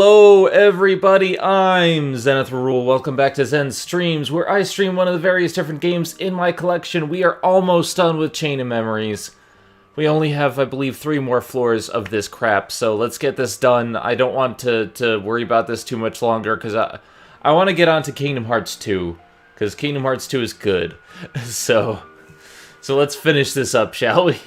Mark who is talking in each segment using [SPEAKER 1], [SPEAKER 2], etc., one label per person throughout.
[SPEAKER 1] Hello everybody, I'm Zenith. Welcome back to Zen Streams, where I stream one of the various different games in my collection. We are almost done with Chain of Memories. We only have, I believe, 3 more floors of this crap, so let's get this done. I don't want to worry about this too much longer, because I want to get on to Kingdom Hearts 2, because Kingdom Hearts 2 is good. So let's finish this up, shall we?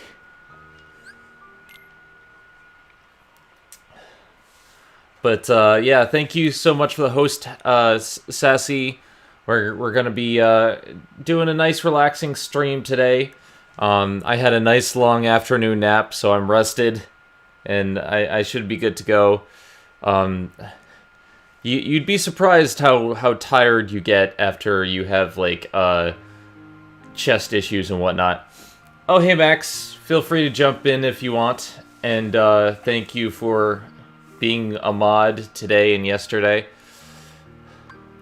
[SPEAKER 1] But, yeah, thank you so much for the host, Sassy. We're going to be doing a nice, relaxing stream today. I had a nice, long afternoon nap, so I'm rested, and I should be good to go. You'd be surprised how tired you get after you have, like, chest issues and whatnot. Oh, hey, Max. Feel free to jump in if you want, and thank you for being a mod today and yesterday.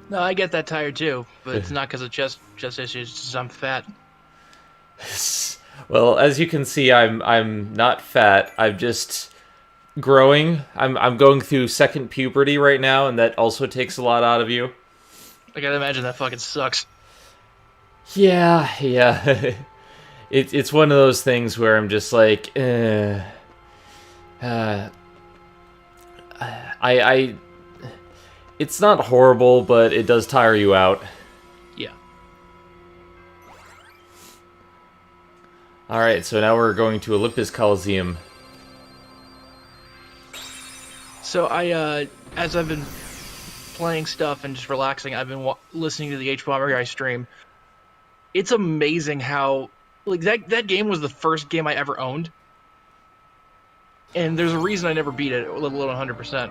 [SPEAKER 2] No, I get that tired too, but it's not because of chest issues, it's just I'm fat.
[SPEAKER 1] Well, as you can see, I'm not fat. I'm just growing. I'm going through second puberty right now, and that also takes a lot out of you.
[SPEAKER 2] I gotta imagine that fucking sucks.
[SPEAKER 1] Yeah. It's one of those things where I'm just like, it's not horrible, but it does tire you out.
[SPEAKER 2] Yeah.
[SPEAKER 1] Alright, so now we're going to Olympus Coliseum.
[SPEAKER 2] So as I've been playing stuff and just relaxing, I've been listening to the H-Bomber Guy stream. It's amazing how, like, that game was the first game I ever owned. And there's a reason I never beat it, let alone 100%.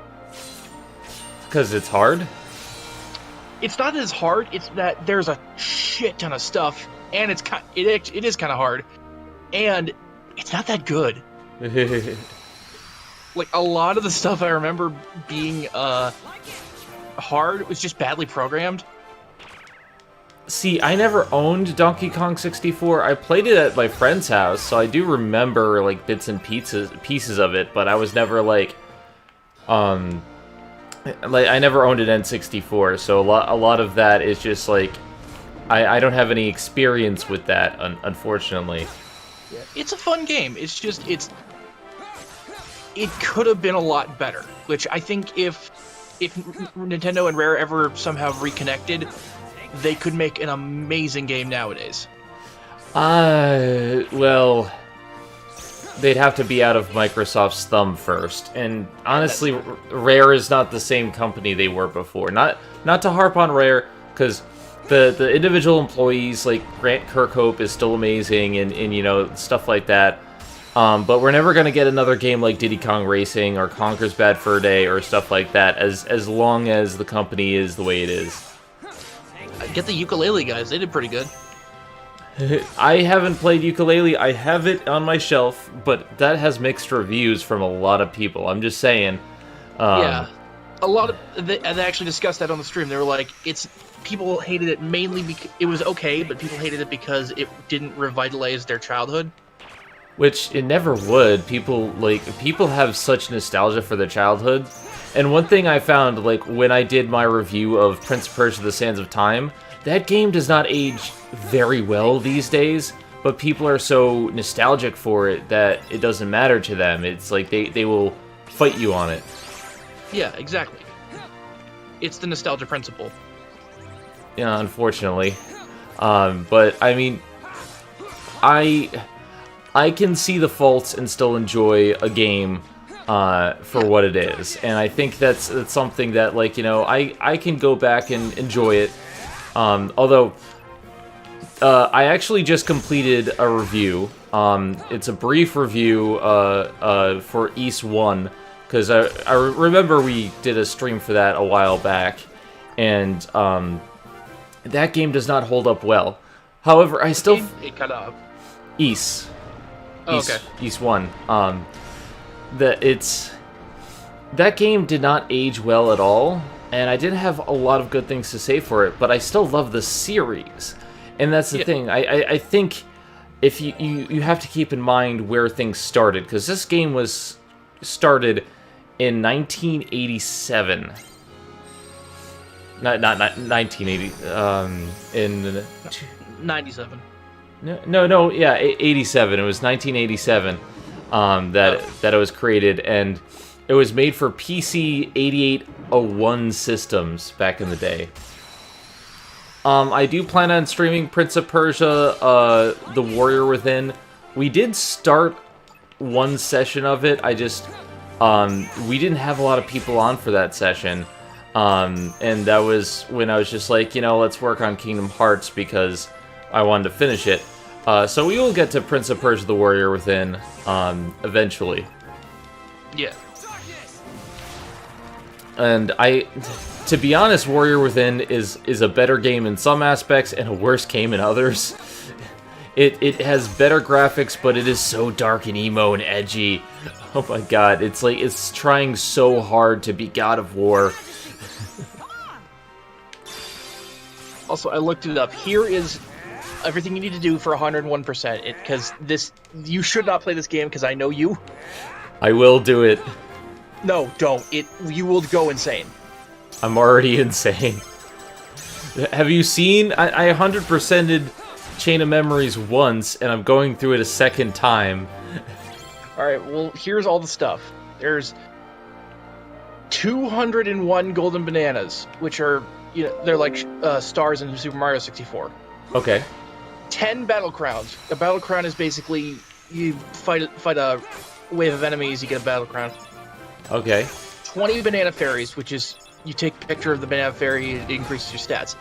[SPEAKER 1] Because it's hard?
[SPEAKER 2] It's not as hard, it's that there's a shit ton of stuff, and it is kind of hard, and it's not that good. Like, a lot of the stuff I remember being hard was just badly programmed.
[SPEAKER 1] See, I never owned Donkey Kong 64. I played it at my friend's house, so I do remember, like, bits and pieces of it, but I was never, like, I never owned an N64, so a lot of that is just, like, I don't have any experience with that, unfortunately.
[SPEAKER 2] Yeah. It's a fun game. It's just, it could have been a lot better, which I think if Nintendo and Rare ever somehow reconnected, they could make an amazing game nowadays.
[SPEAKER 1] Well, they'd have to be out of Microsoft's thumb first, and honestly, Rare is not the same company they were before. Not to harp on Rare, because the individual employees, like Grant Kirkhope, is still amazing, and you know, stuff like that. But we're never gonna get another game like Diddy Kong Racing or Conker's Bad Fur Day or stuff like that, as long as the company is the way it is.
[SPEAKER 2] Get the Ukulele guys, they did pretty good.
[SPEAKER 1] I haven't played Ukulele. I have it on my shelf, but that has mixed reviews from a lot of people. I'm just saying.
[SPEAKER 2] Yeah, a lot of they actually discussed that on the stream. They were like, people hated it mainly because it was okay, but people hated it because it didn't revitalize their childhood.
[SPEAKER 1] Which it never would. People have such nostalgia for their childhood. And one thing I found, like, when I did my review of Prince of Persia: The Sands of Time, that game does not age very well these days, but people are so nostalgic for it that it doesn't matter to them. It's like they will fight you on it.
[SPEAKER 2] Yeah, exactly. It's the nostalgia principle.
[SPEAKER 1] Yeah, unfortunately. But, I mean, I can see the faults and still enjoy a game for what it is, and I think that's something that, like, you know, I can go back and enjoy it. Although I actually just completed a review. It's a brief review for East 1, because I remember we did a stream for that a while back, and that game does not hold up well. However, I still
[SPEAKER 2] it cut up.
[SPEAKER 1] East.
[SPEAKER 2] Oh, okay.
[SPEAKER 1] East 1. That game did not age well at all, and I didn't have a lot of good things to say for it, but I still love the series. And that's the thing. I think if you have to keep in mind where things started, because this game was started in 1987. Not 1980. In
[SPEAKER 2] 97.
[SPEAKER 1] No, yeah, 87. It was 1987 that it was created, and it was made for PC 8801 systems back in the day. I do plan on streaming Prince of Persia, The Warrior Within. We did start one session of it. I just, we didn't have a lot of people on for that session. And that was when I was just like, let's work on Kingdom Hearts because I wanted to finish it. So we will get to Prince of Persia: The Warrior Within, eventually.
[SPEAKER 2] Yeah.
[SPEAKER 1] And to be honest, Warrior Within is a better game in some aspects and a worse game in others. It has better graphics, but it is so dark and emo and edgy. Oh my god, it's like it's trying so hard to be God of War.
[SPEAKER 2] Also, I looked it up. Here is everything you need to do for 101%. Because you should not play this game because I know you.
[SPEAKER 1] I will do it.
[SPEAKER 2] No, don't. You will go insane.
[SPEAKER 1] I'm already insane. Have you seen? I 100%ed Chain of Memories once, and I'm going through it a second time.
[SPEAKER 2] Alright, well, here's all the stuff. There's 201 golden bananas, which are, they're like stars in Super Mario 64.
[SPEAKER 1] Okay.
[SPEAKER 2] 10 battle crowns. A battle crown is basically, you fight a wave of enemies, you get a battle crown.
[SPEAKER 1] Okay.
[SPEAKER 2] 20 banana fairies, which is, you take a picture of the banana fairy, it increases your stats.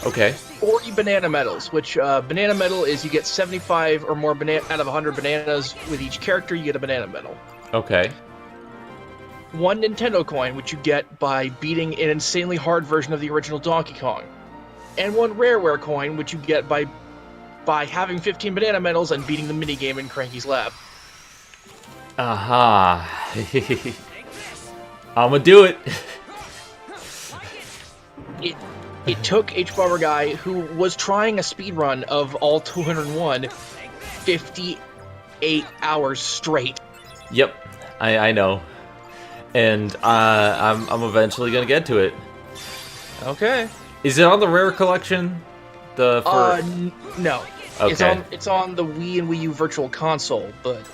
[SPEAKER 1] Okay.
[SPEAKER 2] 40 banana medals, which banana medal is you get 75 or more out of 100 bananas. With each character, you get a banana medal.
[SPEAKER 1] Okay.
[SPEAKER 2] 1 Nintendo coin, which you get by beating an insanely hard version of the original Donkey Kong. And 1 Rareware coin, which you get by having 15 banana medals and beating the minigame in Cranky's Lab.
[SPEAKER 1] Aha. I'ma do it.
[SPEAKER 2] It took H-Bomber Guy, who was trying a speedrun of all 201, 58 hours straight.
[SPEAKER 1] Yep, I know. And I'm eventually gonna get to it.
[SPEAKER 2] Okay.
[SPEAKER 1] Is it on the Rare Collection?
[SPEAKER 2] No.
[SPEAKER 1] Okay.
[SPEAKER 2] It's on the Wii and Wii U Virtual Console, but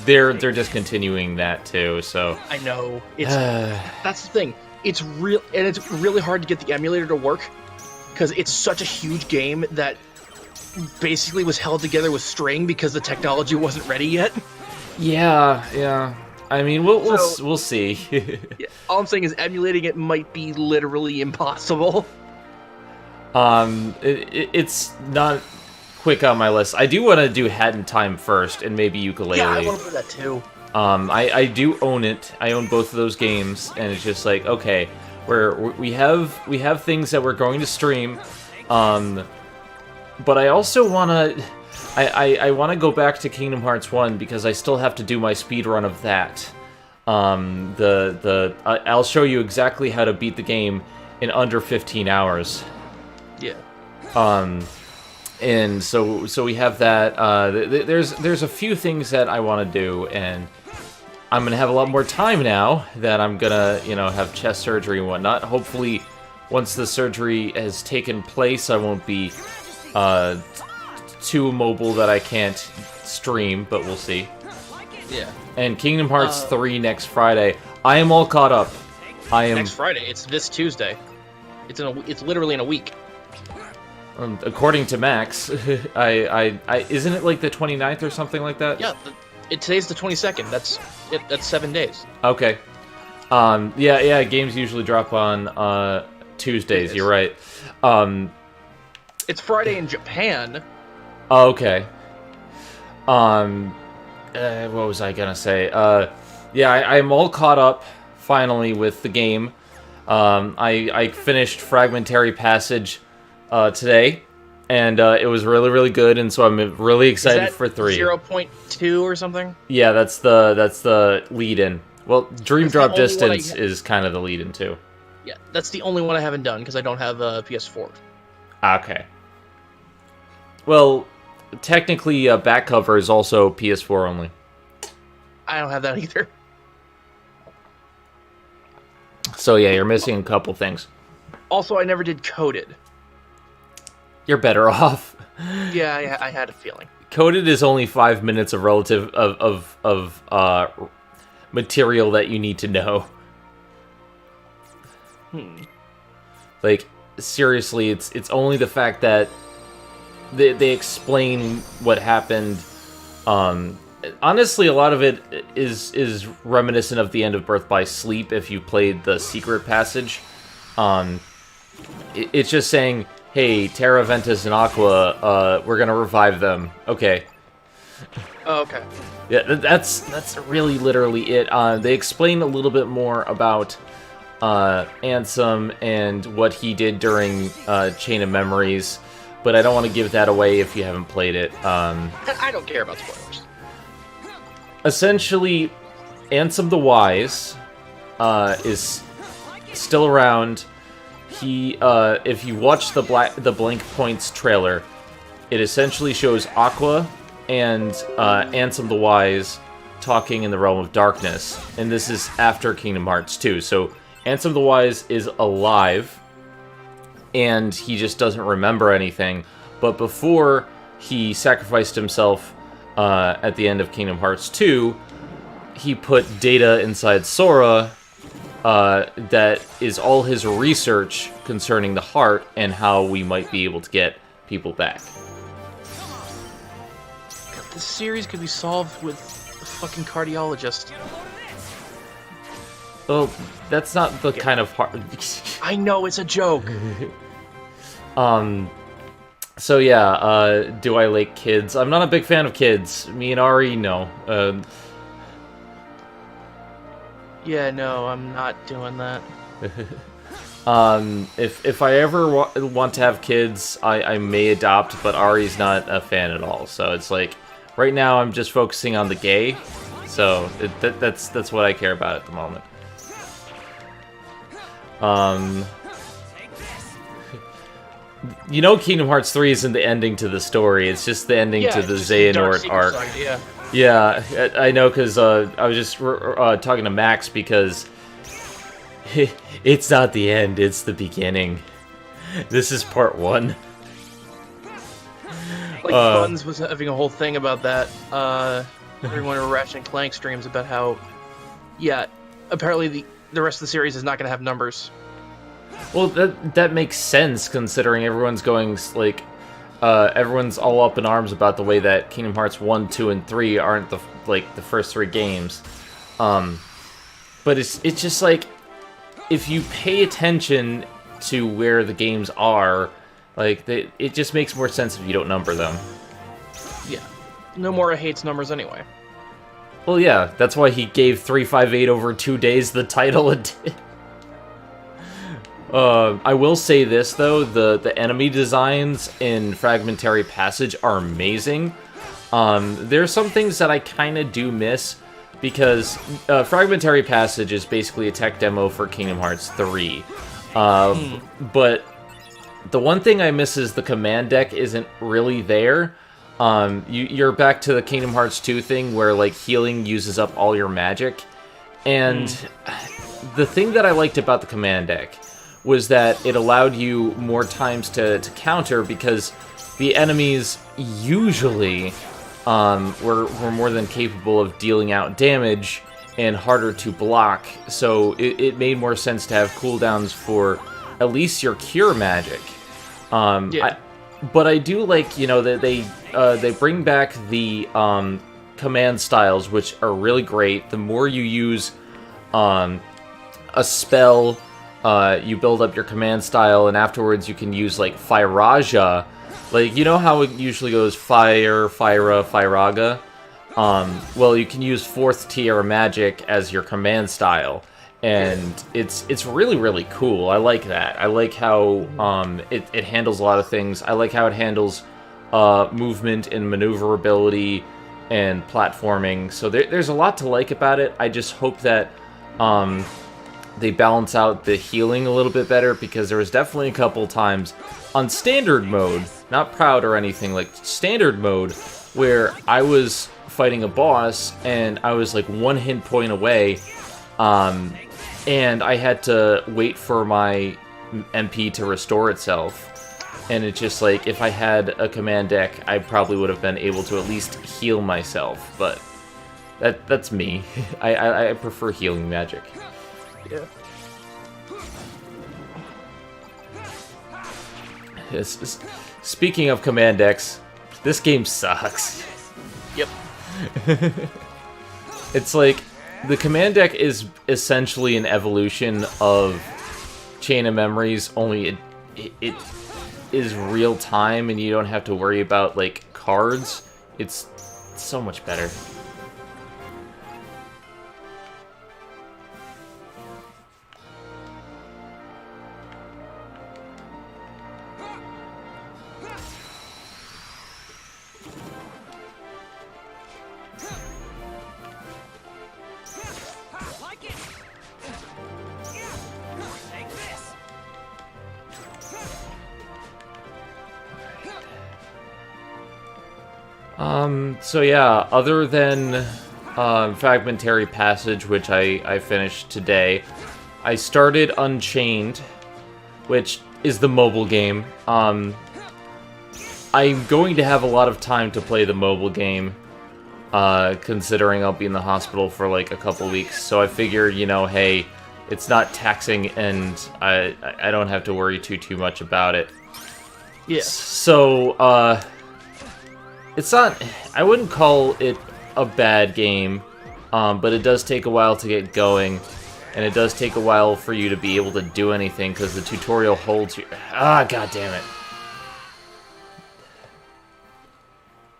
[SPEAKER 1] they're discontinuing that too. So
[SPEAKER 2] I know that's the thing. It's really hard to get the emulator to work because it's such a huge game that basically was held together with string because the technology wasn't ready yet.
[SPEAKER 1] Yeah. I mean, we'll see.
[SPEAKER 2] Yeah, all I'm saying is emulating it might be literally impossible.
[SPEAKER 1] It's not quick on my list. I do want to do Hat in Time first, and maybe Ukulele.
[SPEAKER 2] Yeah, I want to play that too.
[SPEAKER 1] I do own it. I own both of those games, and it's just like, okay, we have things that we're going to stream, but I also wanna I wanna go back to Kingdom Hearts 1 because I still have to do my speed run of that. I'll show you exactly how to beat the game in under 15 hours.
[SPEAKER 2] Yeah.
[SPEAKER 1] And so we have that. There's a few things that I want to do, and I'm gonna have a lot more time now that I'm gonna, have chest surgery and whatnot. Hopefully, once the surgery has taken place, I won't be too immobile that I can't stream, but we'll see.
[SPEAKER 2] Yeah.
[SPEAKER 1] And Kingdom Hearts 3 next Friday. I am all caught up.
[SPEAKER 2] Next Friday. It's this Tuesday. It's literally in a week.
[SPEAKER 1] According to Max, isn't it like the 29th or something like that?
[SPEAKER 2] Yeah, today's the 22nd. That's 7 days.
[SPEAKER 1] Okay. Yeah. Games usually drop on Tuesdays. You're right.
[SPEAKER 2] It's Friday in Japan.
[SPEAKER 1] Oh, okay. What was I gonna say? Yeah, I'm all caught up finally with the game. I finished Fragmentary Passage today, and it was really, really good, and so I'm really excited for 3.
[SPEAKER 2] 0.2 or something?
[SPEAKER 1] Yeah, that's the lead-in. Well, Dream Drop Distance is kind of the lead-in too.
[SPEAKER 2] Yeah, that's the only one I haven't done because I don't have a PS4.
[SPEAKER 1] Okay. Well, technically, back cover is also PS4 only.
[SPEAKER 2] I don't have that either.
[SPEAKER 1] So yeah, you're missing a couple things.
[SPEAKER 2] Also, I never did Coded.
[SPEAKER 1] You're better off.
[SPEAKER 2] Yeah, I had a feeling.
[SPEAKER 1] Coded is only 5 minutes of relative of material that you need to know. Like, seriously, it's only the fact that they explain what happened. Honestly, a lot of it is reminiscent of the end of Birth by Sleep if you played the secret passage. It's just saying, hey, Terra, Ventus, and Aqua, we're gonna revive them. Okay.
[SPEAKER 2] Oh, okay.
[SPEAKER 1] Yeah, that's really literally it. They explain a little bit more about Ansem and what he did during Chain of Memories, but I don't want to give that away if you haven't played it.
[SPEAKER 2] I don't care about spoilers.
[SPEAKER 1] Essentially, Ansem the Wise is still around. He, if you watch the Blank Points trailer, it essentially shows Aqua and Ansem the Wise talking in the Realm of Darkness, and this is after Kingdom Hearts 2. So Ansem the Wise is alive, and he just doesn't remember anything. But before he sacrificed himself at the end of Kingdom Hearts 2, he put data inside Sora that is all his research concerning the heart and how we might be able to get people back.
[SPEAKER 2] This series could be solved with a fucking cardiologist.
[SPEAKER 1] Well, that's not the kind of heart...
[SPEAKER 2] I know, it's a joke.
[SPEAKER 1] So yeah, do I like kids? I'm not a big fan of kids. Me and Ari, no.
[SPEAKER 2] Yeah, no, I'm not doing that.
[SPEAKER 1] If I ever want to have kids, I may adopt, but Ari's not a fan at all. So it's like, right now I'm just focusing on the gay. So that's what I care about at the moment. You know, Kingdom Hearts 3 isn't the ending to the story. It's just the ending to the Xehanort arc.
[SPEAKER 2] Yeah.
[SPEAKER 1] Yeah, I know, because I was just talking to Max, because it's not the end, it's the beginning. This is part 1.
[SPEAKER 2] Like, Buns was having a whole thing about that. During one of Ratchet and Clank streams about how, yeah, apparently the rest of the series is not going to have numbers.
[SPEAKER 1] Well, that makes sense, considering everyone's going, like... everyone's all up in arms about the way that Kingdom Hearts 1, 2, and 3 aren't the first 3 games. But it's just like, if you pay attention to where the games are, like, it just makes more sense if you don't number them.
[SPEAKER 2] Yeah. Nomura hates numbers anyway.
[SPEAKER 1] Well, yeah, that's why he gave 358 over 2 days the title. I will say this, though, the enemy designs in Fragmentary Passage are amazing. There are some things that I kind of do miss, because Fragmentary Passage is basically a tech demo for Kingdom Hearts 3. But the one thing I miss is the command deck isn't really there. You're back to the Kingdom Hearts 2 thing, where, like, healing uses up all your magic. And the thing that I liked about the command deck was that it allowed you more times to counter, because the enemies usually were more than capable of dealing out damage and harder to block, so it made more sense to have cooldowns for at least your cure magic.
[SPEAKER 2] Yeah.
[SPEAKER 1] But I do like, you know, that they bring back the command styles, which are really great. The more you use a spell, you build up your command style, and afterwards you can use, like, Firaja. Like, you know how it usually goes Fire, Fyra, Firaga? Well, you can use 4th tier magic as your command style, and it's really, really cool. I like that. I like how it handles a lot of things. I like how it handles movement and maneuverability and platforming. So there's a lot to like about it. I just hope that they balance out the healing a little bit better, because there was definitely a couple times on standard mode, not proud or anything, like standard mode, where I was fighting a boss and I was like 1 hit point away and I had to wait for my MP to restore itself. And it's just like, if I had a command deck, I probably would have been able to at least heal myself, but that's me. I prefer healing magic.
[SPEAKER 2] Yeah.
[SPEAKER 1] Speaking of command decks, this game sucks.
[SPEAKER 2] Yep.
[SPEAKER 1] It's like, the command deck is essentially an evolution of Chain of Memories, only it is real time and you don't have to worry about, like, cards. It's so much better. So yeah, other than Fragmentary Passage, which I finished today, I started Unchained, which is the mobile game. I'm going to have a lot of time to play the mobile game, considering I'll be in the hospital for like a couple weeks, so I figure, you know, hey, it's not taxing and I don't have to worry too much about it.
[SPEAKER 2] Yeah.
[SPEAKER 1] So, it's not, I wouldn't call it a bad game, but it does take a while to get going, and it does take a while for you to be able to do anything, because the tutorial holds you. Ah, god damn it.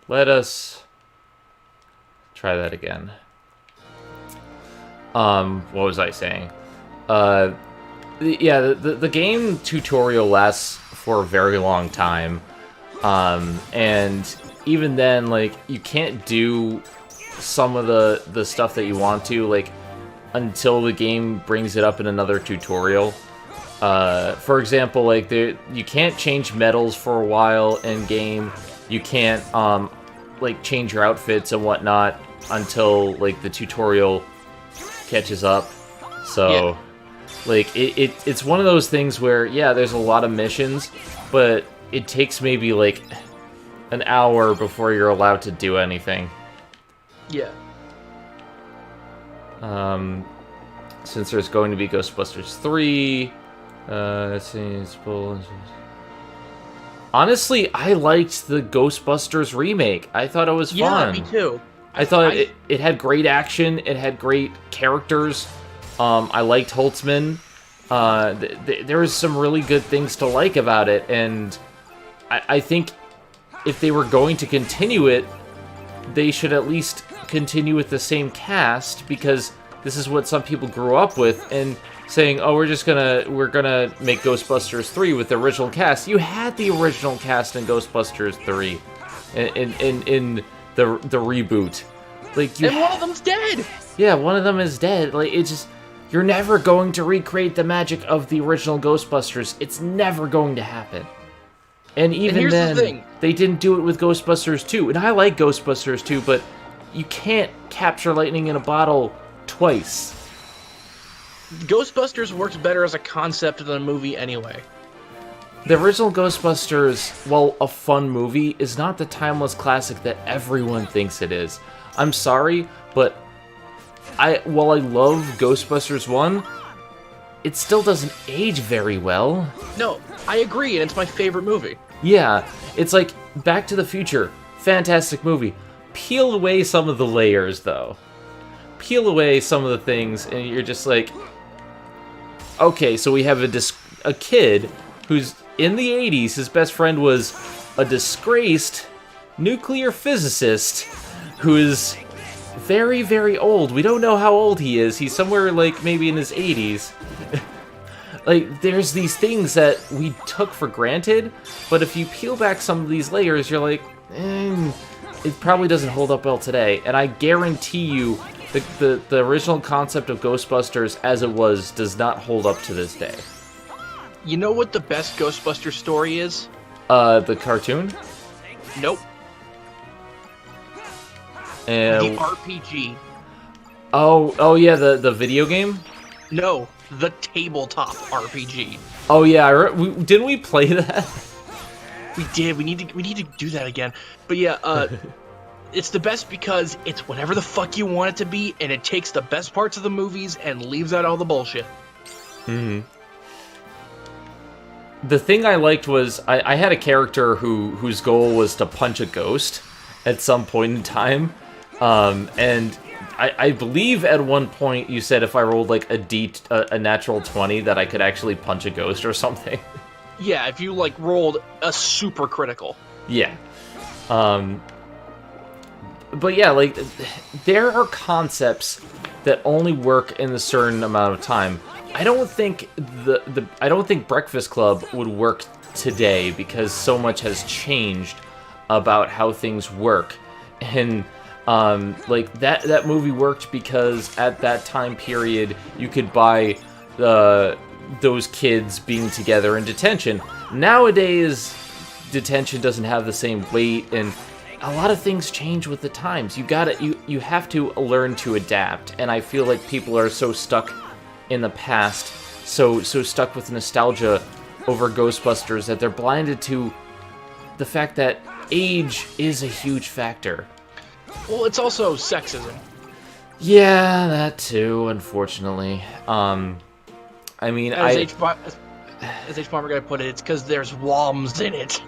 [SPEAKER 1] Let us try that again. What was I saying? Yeah, the game tutorial lasts for a very long time, and even then, like, you can't do some of the stuff that you want to, like, until the game brings it up in another tutorial. For example, like, you can't change medals for a while in-game. You can't, like, change your outfits and whatnot until, like, the tutorial catches up. So, yeah. Like, it's one of those things where, yeah, there's a lot of missions, but it takes maybe, like, an hour before you're allowed to do anything.
[SPEAKER 2] Yeah.
[SPEAKER 1] Since there's going to be Ghostbusters 3, let's see, honestly, I liked the Ghostbusters remake. I thought it was fun.
[SPEAKER 2] Yeah, me too.
[SPEAKER 1] I thought it had great action, it had great characters. I liked Holtzman. There was some really good things to like about it, and I think if they were going to continue it, they should at least continue with the same cast, because this is what some people grew up with, and saying, oh, we're gonna make Ghostbusters 3 with the original cast. You had the original cast in Ghostbusters 3 in the reboot. Like,
[SPEAKER 2] and one of them's dead!
[SPEAKER 1] Yeah, one of them is dead. Like, it's just, you're never going to recreate the magic of the original Ghostbusters. It's never going to happen. And even then, they didn't do it with Ghostbusters 2. And I like Ghostbusters 2, but you can't capture lightning in a bottle twice.
[SPEAKER 2] Ghostbusters works better as a concept than a movie anyway.
[SPEAKER 1] The original Ghostbusters, while a fun movie, is not the timeless classic that everyone thinks it is. I'm sorry, but while I love Ghostbusters 1, it still doesn't age very well.
[SPEAKER 2] No, I agree, and it's my favorite movie.
[SPEAKER 1] Yeah, it's like Back to the Future, fantastic movie. Peel away some of the layers, though. Peel away some of the things, and you're just like, okay, so we have a kid who's in the 80s. His best friend was a disgraced nuclear physicist who is very, very old. We don't know how old he is. He's somewhere, like, maybe in his 80s. Like, there's these things that we took for granted, but if you peel back some of these layers, you're like, it probably doesn't hold up well today. And I guarantee you, the original concept of Ghostbusters as it was does not hold up to this day.
[SPEAKER 2] You know what the best Ghostbusters story is?
[SPEAKER 1] The cartoon?
[SPEAKER 2] Nope. The RPG.
[SPEAKER 1] Oh yeah, the video game?
[SPEAKER 2] No, the tabletop RPG.
[SPEAKER 1] Oh yeah, didn't we play that?
[SPEAKER 2] We did. We need to do that again. But yeah, it's the best because it's whatever the fuck you want it to be, and it takes the best parts of the movies and leaves out all the bullshit.
[SPEAKER 1] Mm-hmm. The thing I liked was I had a character whose goal was to punch a ghost at some point in time, and I believe at one point you said if I rolled like a natural 20 that I could actually punch a ghost or something.
[SPEAKER 2] Yeah, if you like rolled a super critical.
[SPEAKER 1] Yeah. But yeah, like there are concepts that only work in a certain amount of time. I don't think I don't think Breakfast Club would work today because so much has changed about how things work. And like that movie worked because at that time period you could buy those kids being together in detention. Nowadays, detention doesn't have the same weight, and a lot of things change with the times. You have to learn to adapt, and I feel like people are so stuck in the past, so stuck with nostalgia over Ghostbusters that they're blinded to the fact that age is a huge factor.
[SPEAKER 2] Well, it's also sexism.
[SPEAKER 1] Yeah, that too, unfortunately. I mean,
[SPEAKER 2] as H. Bomber Guy put it, it's because there's WOMs in it.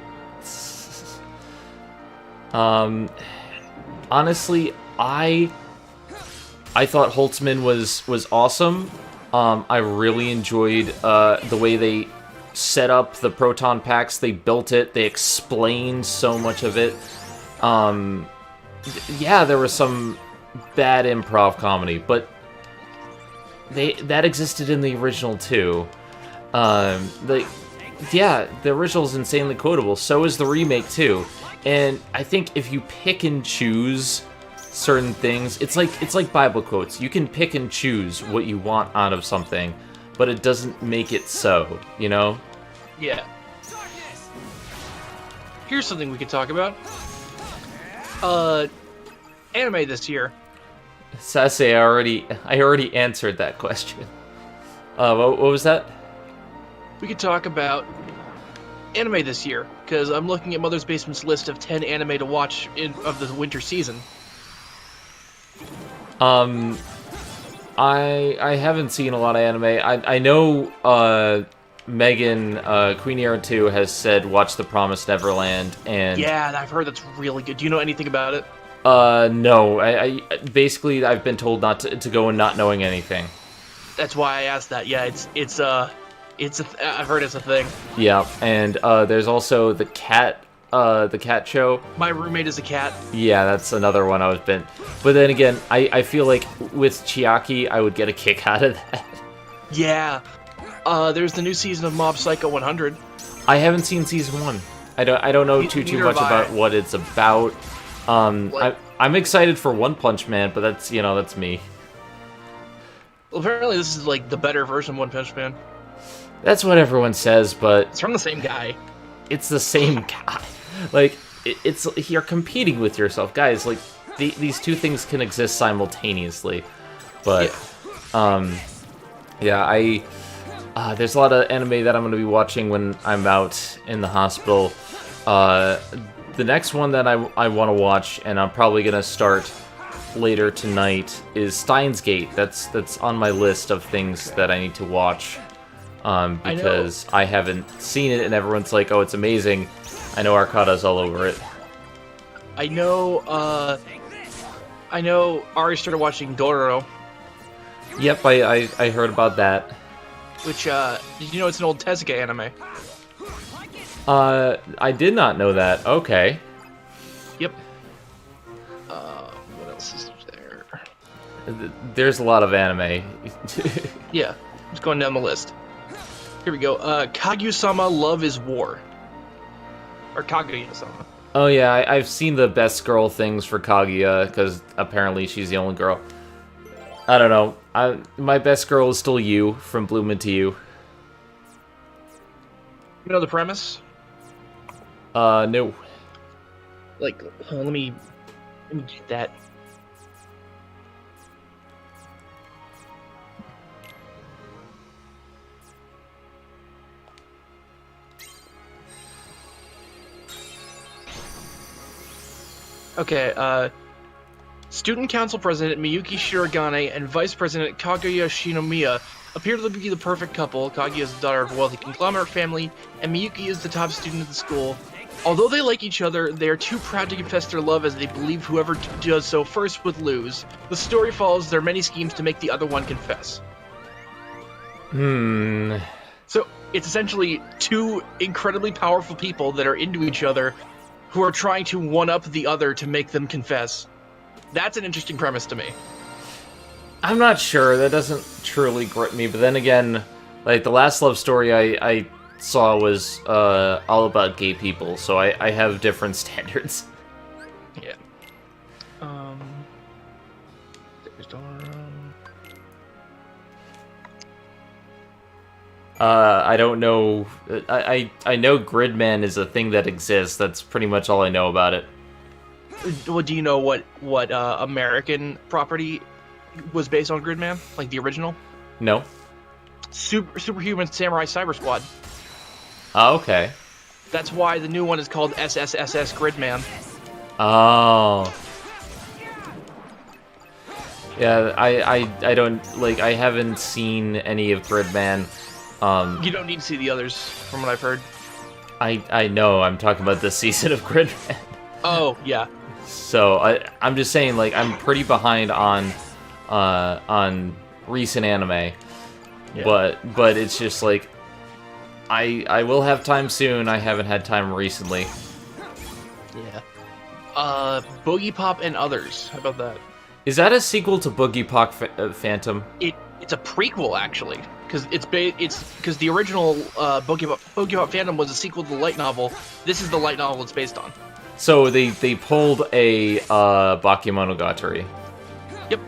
[SPEAKER 1] Honestly, I thought Holtzman was awesome. I really enjoyed the way they set up the proton packs. They built it. They explained so much of it. Yeah, there was some bad improv comedy, but that existed in the original too. The original is insanely quotable. So is the remake too. And I think if you pick and choose certain things, it's like Bible quotes. You can pick and choose what you want out of something, but it doesn't make it so, you know?
[SPEAKER 2] Yeah. Here's something we could talk about. Anime this year.
[SPEAKER 1] Sassy, I already answered that question. What was that?
[SPEAKER 2] We could talk about anime this year, because I'm looking at Mother's Basement's list of 10 anime to watch of the winter season.
[SPEAKER 1] I haven't seen a lot of anime. I know Megan, Queen Era 2 has said watch The Promised Neverland, and
[SPEAKER 2] yeah, I've heard that's really good. Do you know anything about it?
[SPEAKER 1] No. I basically I've been told not to go in not knowing anything.
[SPEAKER 2] That's why I asked that. Yeah, I've heard it's a thing.
[SPEAKER 1] Yeah, and there's also the cat show.
[SPEAKER 2] My roommate is a cat.
[SPEAKER 1] Yeah, that's another one I was been. But then again, I feel like with Chiaki, I would get a kick out of that.
[SPEAKER 2] Yeah. There's the new season of Mob Psycho 100.
[SPEAKER 1] I haven't seen season 1. I don't know too much about what it's about. I'm excited for One Punch Man, but that's me.
[SPEAKER 2] Well, apparently this is like the better version of One Punch Man.
[SPEAKER 1] That's what everyone says, but
[SPEAKER 2] it's from the same guy.
[SPEAKER 1] It's the same guy. Like it's you're competing with yourself, guys. Like these two things can exist simultaneously. But there's a lot of anime that I'm going to be watching when I'm out in the hospital. The next one that I want to watch, and I'm probably going to start later tonight, is Steins Gate. That's on my list of things that I need to watch. Because I haven't seen it, and everyone's like, "Oh, it's amazing." I know Arcada's all over it.
[SPEAKER 2] I know Ari started watching Dororo.
[SPEAKER 1] Yep, I heard about that.
[SPEAKER 2] Which, did you know it's an old Tezuka anime?
[SPEAKER 1] I did not know that. Okay.
[SPEAKER 2] Yep. What else is there?
[SPEAKER 1] There's a lot of anime.
[SPEAKER 2] Yeah, just going down the list. Here we go. Kagusama Love is War. Or Kaguya-sama.
[SPEAKER 1] Oh yeah, I've seen the best girl things for Kaguya, because apparently she's the only girl. I don't know. My best girl is still you, from Bloom Into You.
[SPEAKER 2] You know the premise?
[SPEAKER 1] No.
[SPEAKER 2] Like, let me get that. Okay, Student Council President Miyuki Shirogane and Vice President Kaguya Shinomiya appear to be the perfect couple. Kaguya is the daughter of a wealthy conglomerate family, and Miyuki is the top student of the school. Although they like each other, they are too proud to confess their love as they believe whoever does so first would lose. The story follows their many schemes to make the other one confess. So, it's essentially two incredibly powerful people that are into each other who are trying to one-up the other to make them confess. That's an interesting premise to me.
[SPEAKER 1] I'm not sure. That doesn't truly grip me. But then again, like, the last love story I saw was all about gay people, so I have different standards.
[SPEAKER 2] Yeah.
[SPEAKER 1] I don't know. I know Gridman is a thing that exists. That's pretty much all I know about it.
[SPEAKER 2] Well, do you know what American property was based on Gridman? Like the original?
[SPEAKER 1] No.
[SPEAKER 2] Superhuman Samurai Cyber Squad.
[SPEAKER 1] Oh, okay.
[SPEAKER 2] That's why the new one is called SSSS Gridman.
[SPEAKER 1] Oh. Yeah, I don't, like, I haven't seen any of Gridman.
[SPEAKER 2] You don't need to see the others, from what I've heard.
[SPEAKER 1] I know, I'm talking about this season of Gridman.
[SPEAKER 2] Oh, yeah.
[SPEAKER 1] So, I'm just saying, like, I'm pretty behind on recent anime. Yeah. But it's just, like, I will have time soon. I haven't had time recently.
[SPEAKER 2] Yeah. Boogie Pop and Others. How about that?
[SPEAKER 1] Is that a sequel to Boogie Pop Phantom?
[SPEAKER 2] It's a prequel, actually, because because the original Boogie Pop Phantom was a sequel to the light novel. This is the light novel it's based on.
[SPEAKER 1] So they pulled a Bakemonogatari.
[SPEAKER 2] Yep.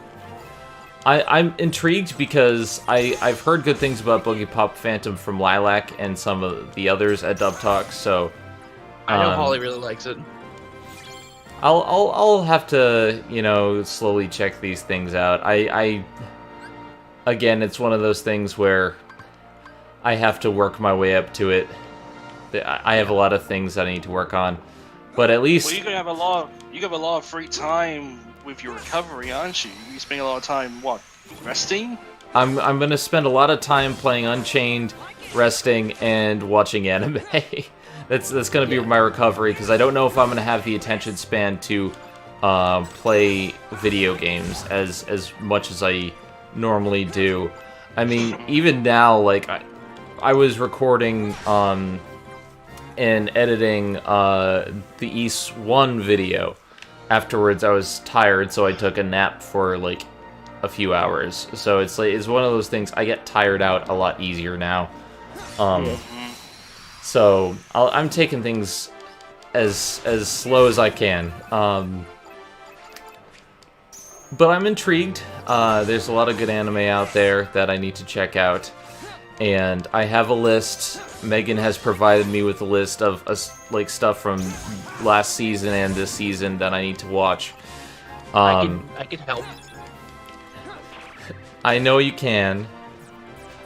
[SPEAKER 1] I'm intrigued because I've heard good things about Boogie Pop Phantom from Lilac and some of the others at Dub Talk. So
[SPEAKER 2] I know Holly really likes it.
[SPEAKER 1] I'll have to, you know, slowly check these things out. Again, it's one of those things where I have to work my way up to it. I have a lot of things that I need to work on, but at least
[SPEAKER 3] you have a lot of free time with your recovery, aren't you? You spend a lot of time resting?
[SPEAKER 1] I'm gonna spend a lot of time playing Unchained, resting, and watching anime. That's gonna be my recovery, because I don't know if I'm gonna have the attention span to play video games as much as I normally do. I mean, even now, like, I was recording and editing the East 1 video. Afterwards, I was tired, so I took a nap for, like, a few hours. So it's one of those things, I get tired out a lot easier now. So I'm taking things as slow as I can. But I'm intrigued. There's a lot of good anime out there that I need to check out. And I have a list. Megan has provided me with a list of like stuff from last season and this season that I need to watch.
[SPEAKER 2] I can help.
[SPEAKER 1] I know you can.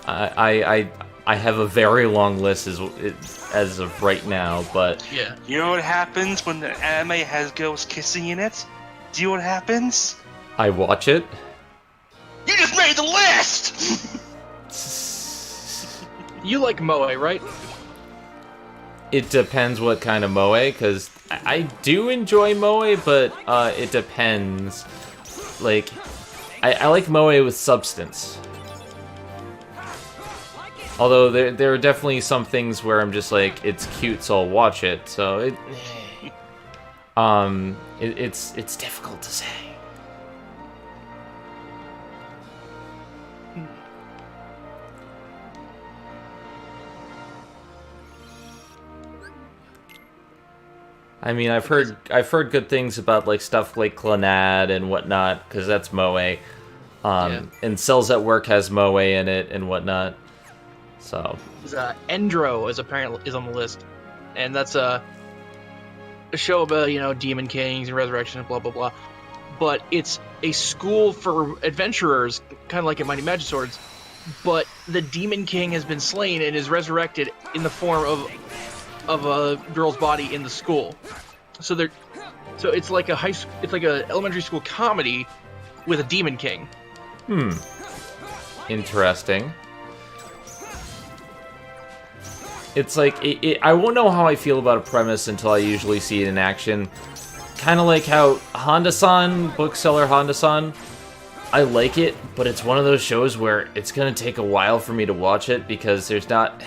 [SPEAKER 1] I have a very long list as of right now, but
[SPEAKER 2] yeah.
[SPEAKER 3] You know what happens when the anime has girls kissing in it? Do you know what happens?
[SPEAKER 1] I watch it.
[SPEAKER 3] You just made the list!
[SPEAKER 2] You like Moe, right?
[SPEAKER 1] It depends what kind of Moe, because I do enjoy Moe, but it depends. Like, I like Moe with substance. Although there are definitely some things where I'm just like, it's cute, so I'll watch it. So it's difficult to say. I mean, I've heard good things about like stuff like Clannad and whatnot, because that's Moe. And Cells at Work has Moe in it and whatnot. So
[SPEAKER 2] Endro is on the list, and that's a show about, you know, demon kings and resurrection and blah blah blah. But it's a school for adventurers, kind of like in Mighty Magic Swords. But the demon king has been slain and is resurrected in the form of a girl's body in the school. So So it's like it's like a elementary school comedy with a demon king.
[SPEAKER 1] Interesting. It's like, I won't know how I feel about a premise until I usually see it in action. Kind of like how Honda-san, bookseller Honda-san, I like it, but it's one of those shows where it's going to take a while for me to watch it because there's not...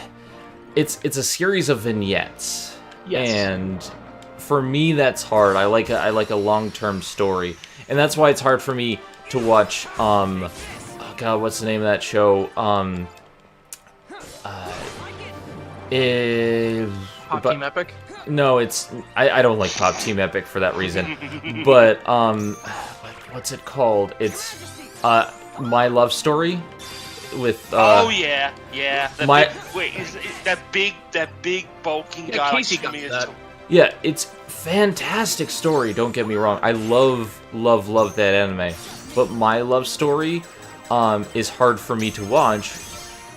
[SPEAKER 1] It's a series of vignettes.
[SPEAKER 2] Yes.
[SPEAKER 1] And for me, that's hard. I like a long-term story. And that's why it's hard for me to watch, oh god, what's the name of that show?
[SPEAKER 2] Pop Team Epic?
[SPEAKER 1] No, it's... I don't like Pop Team Epic for that reason. But, what's it called? It's, My Love Story? With,
[SPEAKER 3] oh, yeah. That big bulking guy.
[SPEAKER 2] Casey got that.
[SPEAKER 1] Yeah, it's fantastic story, don't get me wrong. I love that anime. But My Love Story, is hard for me to watch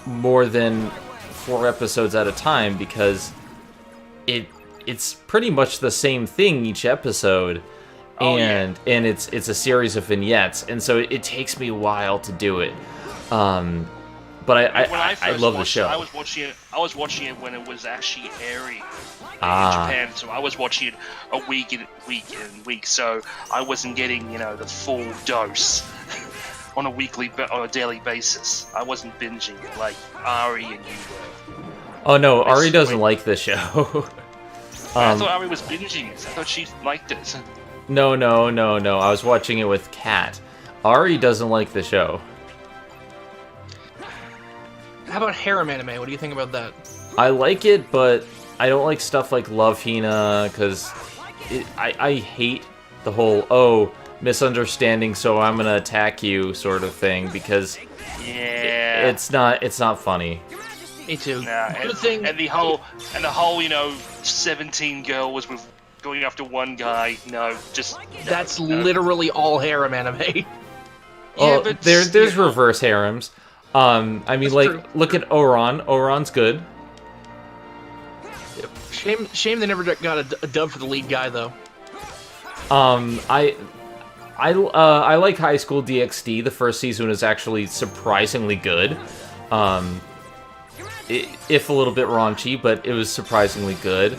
[SPEAKER 1] more than 4 episodes at a time because it's pretty much the same thing each episode, and it's a series of vignettes, and so it takes me a while to do it. But I love the show.
[SPEAKER 3] I was watching it when it was actually airing in Japan, so I was watching it a week in week, so I wasn't getting the full dose on a daily basis. I wasn't binging it like Ari and you were.
[SPEAKER 1] Oh no, Ari doesn't like this show.
[SPEAKER 3] I thought Ari was binging it. I thought she liked it.
[SPEAKER 1] No. I was watching it with Kat. Ari doesn't like the show.
[SPEAKER 2] How about harem anime? What do you think about that?
[SPEAKER 1] I like it, but I don't like stuff like Love Hina, because I hate the whole, misunderstanding, so I'm gonna attack you sort of thing, because it's not funny.
[SPEAKER 2] Me too.
[SPEAKER 3] Nah, and the whole 17 girl was with going after one guy. No, just
[SPEAKER 2] that's literally all harem anime.
[SPEAKER 1] Well, but there's reverse harems. I mean, that's like true. Look at Oran. Oran's good.
[SPEAKER 2] Shame they never got a dub for the lead guy though.
[SPEAKER 1] I like High School DxD. The first season was actually surprisingly good. If a little bit raunchy, but it was surprisingly good.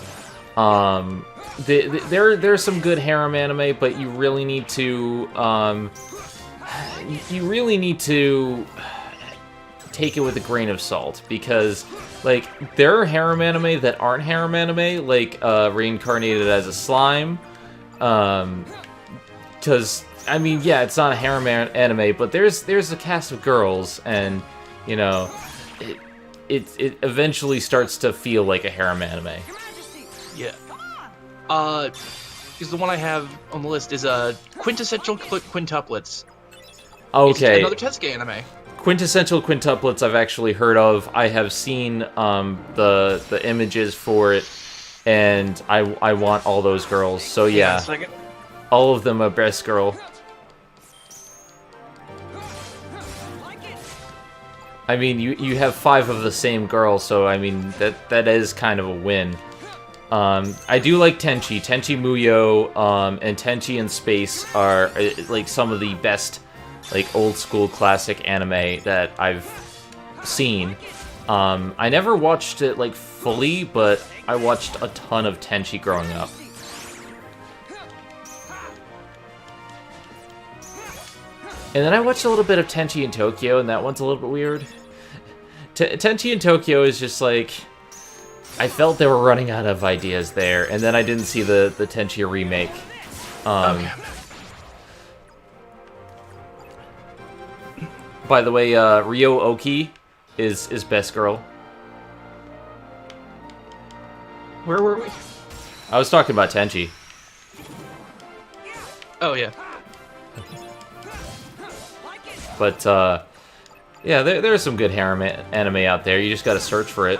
[SPEAKER 1] There's some good harem anime, but you really need to take it with a grain of salt, because like there are harem anime that aren't harem anime, like Reincarnated as a Slime. Because I mean, yeah, it's not a harem anime, but there's a cast of girls, and it eventually starts to feel like a harem anime.
[SPEAKER 2] Yeah. Because the one I have on the list is Quintessential Quintuplets.
[SPEAKER 1] Okay.
[SPEAKER 2] It's another Tetsuge anime.
[SPEAKER 1] Quintessential Quintuplets I've actually heard of. I have seen the images for it, and I want all those girls. So yeah, all of them are best girl. I mean, you have 5 of the same girl, so I mean that is kind of a win. I do like Tenchi. Tenchi Muyo and Tenchi in Space are like some of the best like old school classic anime that I've seen. I never watched it like fully, but I watched a ton of Tenchi growing up. And then I watched a little bit of Tenchi in Tokyo, and that one's a little bit weird. Tenchi in Tokyo is just like... I felt they were running out of ideas there, and then I didn't see the Tenchi remake.
[SPEAKER 2] Okay.
[SPEAKER 1] By the way, Ryo Oki is best girl.
[SPEAKER 2] Where were we?
[SPEAKER 1] I was talking about Tenchi.
[SPEAKER 2] Oh, yeah.
[SPEAKER 1] But, yeah, there's some good harem anime out there. You just gotta search for it.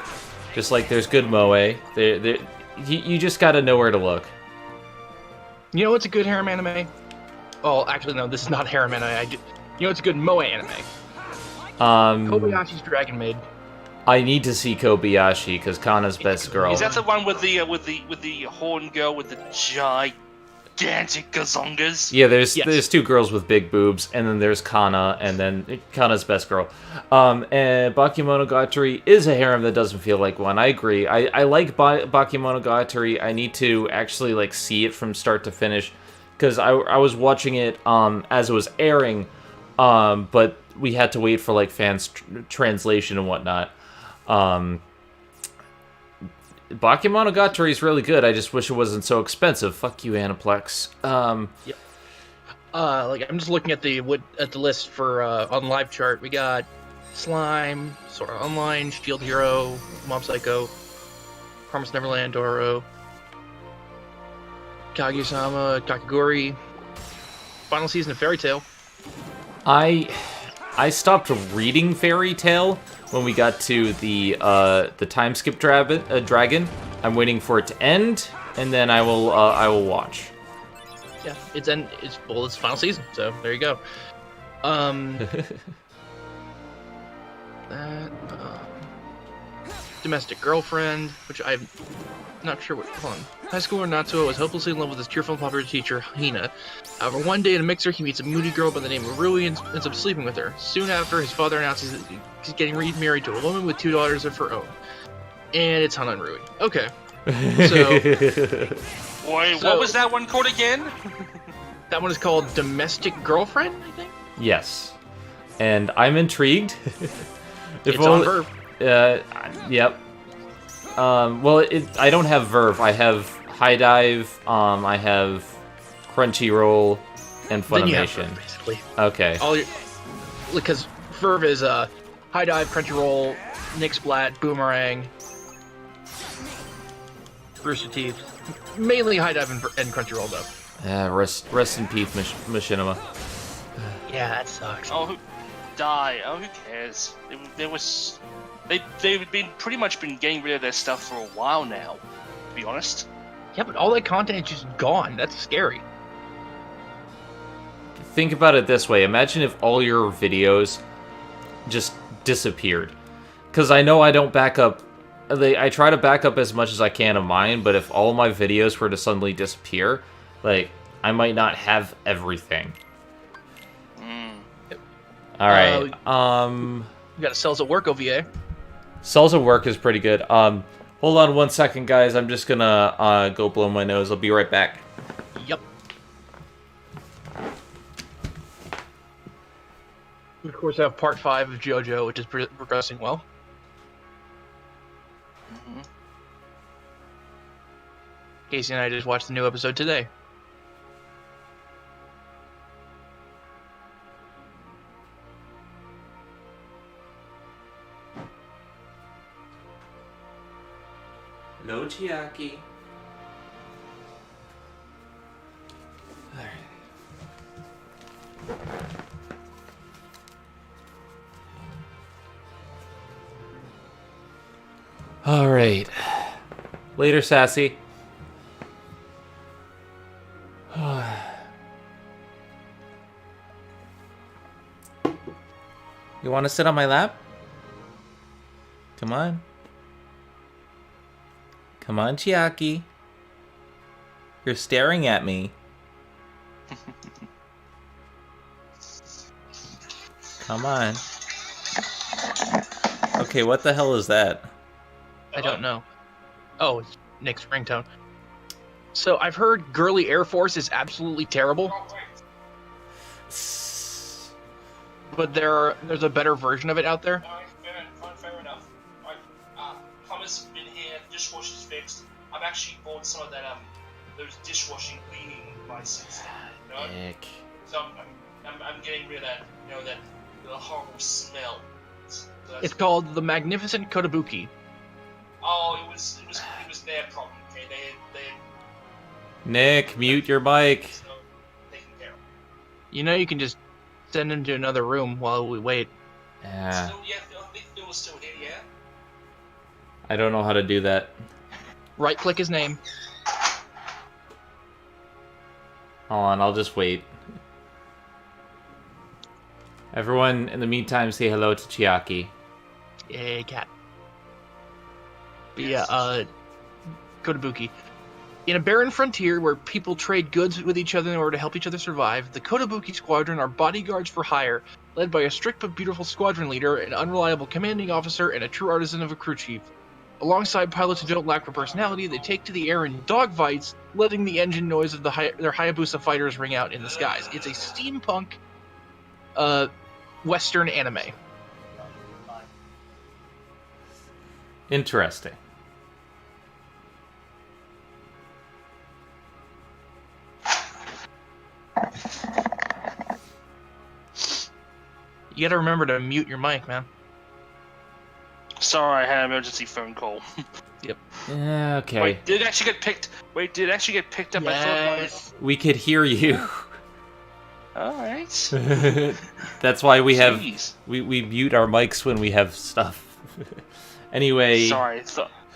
[SPEAKER 1] Just like there's good moe. You just gotta know where to look.
[SPEAKER 2] You know what's a good harem anime? Oh, actually, no, this is not harem anime. You know what's a good moe anime? Kobayashi's Dragon Maid.
[SPEAKER 1] I need to see Kobayashi because Kana's best girl.
[SPEAKER 3] Is that the one with the horn girl with the giant gigantic gazongas.
[SPEAKER 1] Yeah, there's
[SPEAKER 2] Yes.
[SPEAKER 1] there's 2 girls with big boobs, and then there's Kana, and then Kana's best girl. And Bakemonogatari is a harem that doesn't feel like one. I agree. I like Bakemonogatari. I need to actually like see it from start to finish, because I was watching it as it was airing, but we had to wait for like fans translation and whatnot. Bakemonogatari is really good. I just wish it wasn't so expensive. Fuck you, Aniplex.
[SPEAKER 2] Like I'm just looking at the list for on live chart. We got Slime, Sword Art Online, Shield Hero, Mob Psycho, Promised Neverland, Doro, Kagusama, Kakaguri, final season of Fairy Tail.
[SPEAKER 1] I stopped reading Fairy Tail when we got to the time skip dragon. I'm waiting for it to end, and then I will watch.
[SPEAKER 2] Yeah, it's final season, so there you go. Domestic Girlfriend, which I'm not sure what. Hold on. High schooler Natsuo is hopelessly in love with his cheerful and popular teacher, Hina. However, one day in a mixer, he meets a moody girl by the name of Rui and ends up sleeping with her. Soon after, his father announces that he's getting remarried to a woman with 2 daughters of her own. And it's Hana and Rui. Okay. So,
[SPEAKER 3] Boy, what was that one called again?
[SPEAKER 2] that one is called Domestic Girlfriend, I think?
[SPEAKER 1] Yes. And I'm intrigued.
[SPEAKER 2] It's on Verve.
[SPEAKER 1] Yep. Well, I don't have Verve. I have High Dive, I have Crunchyroll, and
[SPEAKER 2] Then you have
[SPEAKER 1] Funimation.
[SPEAKER 2] Verve, basically.
[SPEAKER 1] Okay.
[SPEAKER 2] Because Verve is High Dive, Crunchyroll, Nixplat, Boomerang, Rooster Teeth. Mainly High Dive and Crunchyroll, though.
[SPEAKER 1] Rest in peace, Machinima.
[SPEAKER 2] Yeah, that sucks.
[SPEAKER 3] Oh, who cares? They've been pretty much been getting rid of their stuff for a while now, to be honest.
[SPEAKER 2] Yeah, but all that content is just gone. That's scary.
[SPEAKER 1] Think about it this way. Imagine if all your videos just disappeared. Because I know I don't back up. I try to back up as much as I can of mine, but if all my videos were to suddenly disappear, like, I might not have everything. Alright,
[SPEAKER 2] We got a Cells at Work OVA.
[SPEAKER 1] Cells at Work is pretty good. Hold on 1 second, guys. I'm just gonna go blow my nose. I'll be right back.
[SPEAKER 2] Yep. We, of course, have Part 5 of JoJo, which is progressing well. Casey and I just watched the new episode today.
[SPEAKER 1] No Chiaki. Alright. Later, Sassy. You want to sit on my lap? Come on. Come on, Chiaki. You're staring at me. Come on. Okay, what the hell is that?
[SPEAKER 2] I don't know. Oh, it's Nick's ringtone. So I've heard Girly Air Force is absolutely terrible, but there's a better version of it out there.
[SPEAKER 3] Fair enough. Hummer's been here, dishwasher's fixed. I've actually bought some of that those dishwashing cleaning devices. You know?
[SPEAKER 1] Nick.
[SPEAKER 3] So I'm getting rid of that, you know, that horrible smell. So
[SPEAKER 2] It's called the Magnificent Kobuki.
[SPEAKER 3] Oh, it was their problem. Okay, they
[SPEAKER 1] Nick, mute your mic.
[SPEAKER 3] so taken care of.
[SPEAKER 2] You know, you can just send him to another room while we wait.
[SPEAKER 1] Yeah,
[SPEAKER 3] Still, yeah, I think Phil was still here. Yeah.
[SPEAKER 1] I don't know how to do that.
[SPEAKER 2] Right-click his name.
[SPEAKER 1] Hold on, I'll just wait. Everyone, in the meantime, say hello to Chiaki.
[SPEAKER 2] Yay, cat. But yeah, Kobuki. In a barren frontier where people trade goods with each other in order to help each other survive, the Kobuki Squadron are bodyguards for hire, led by a strict but beautiful squadron leader, an unreliable commanding officer, and a true artisan of a crew chief. Alongside pilots who don't lack for personality, they take to the air in dogfights, letting the engine noise of their Hayabusa fighters ring out in the skies. It's a steampunk Western anime.
[SPEAKER 1] Interesting.
[SPEAKER 2] You gotta remember to mute your mic, man.
[SPEAKER 3] Sorry, I had an emergency phone call.
[SPEAKER 2] Yep.
[SPEAKER 1] Yeah, okay.
[SPEAKER 3] Wait, did it actually get picked? Wait, did it actually get picked up?
[SPEAKER 2] Yes.
[SPEAKER 1] We could hear you.
[SPEAKER 3] Alright.
[SPEAKER 1] That's why we have
[SPEAKER 3] Jeez.
[SPEAKER 1] we mute our mics when we have stuff. Anyway.
[SPEAKER 3] Sorry,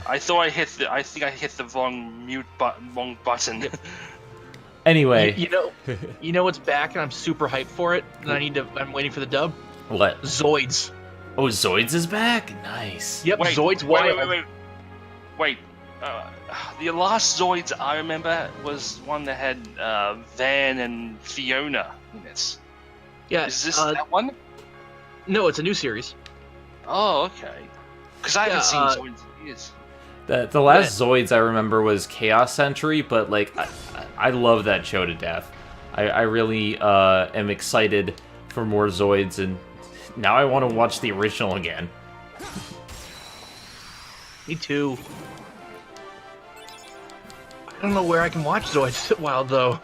[SPEAKER 3] I think I hit the wrong button.
[SPEAKER 1] Anyway.
[SPEAKER 2] You know what's back, and I'm super hyped for it. And I'm waiting for the dub.
[SPEAKER 1] What?
[SPEAKER 2] Zoids.
[SPEAKER 1] Oh, Zoids is back? Nice.
[SPEAKER 2] Yep,
[SPEAKER 3] Wait,
[SPEAKER 2] Zoids wild.
[SPEAKER 3] Wait. The last Zoids I remember was one that had Van and Fiona in this.
[SPEAKER 2] Yeah.
[SPEAKER 3] Is this that one?
[SPEAKER 2] No, it's a new series.
[SPEAKER 3] Oh, okay. Because I haven't seen Zoids in years.
[SPEAKER 1] The last Zoids I remember was Chaos Century, but like I love that show to death. I really am excited for more Zoids, and now I want to watch the original again.
[SPEAKER 2] Me too. I don't know where I can watch Zoids Wild though.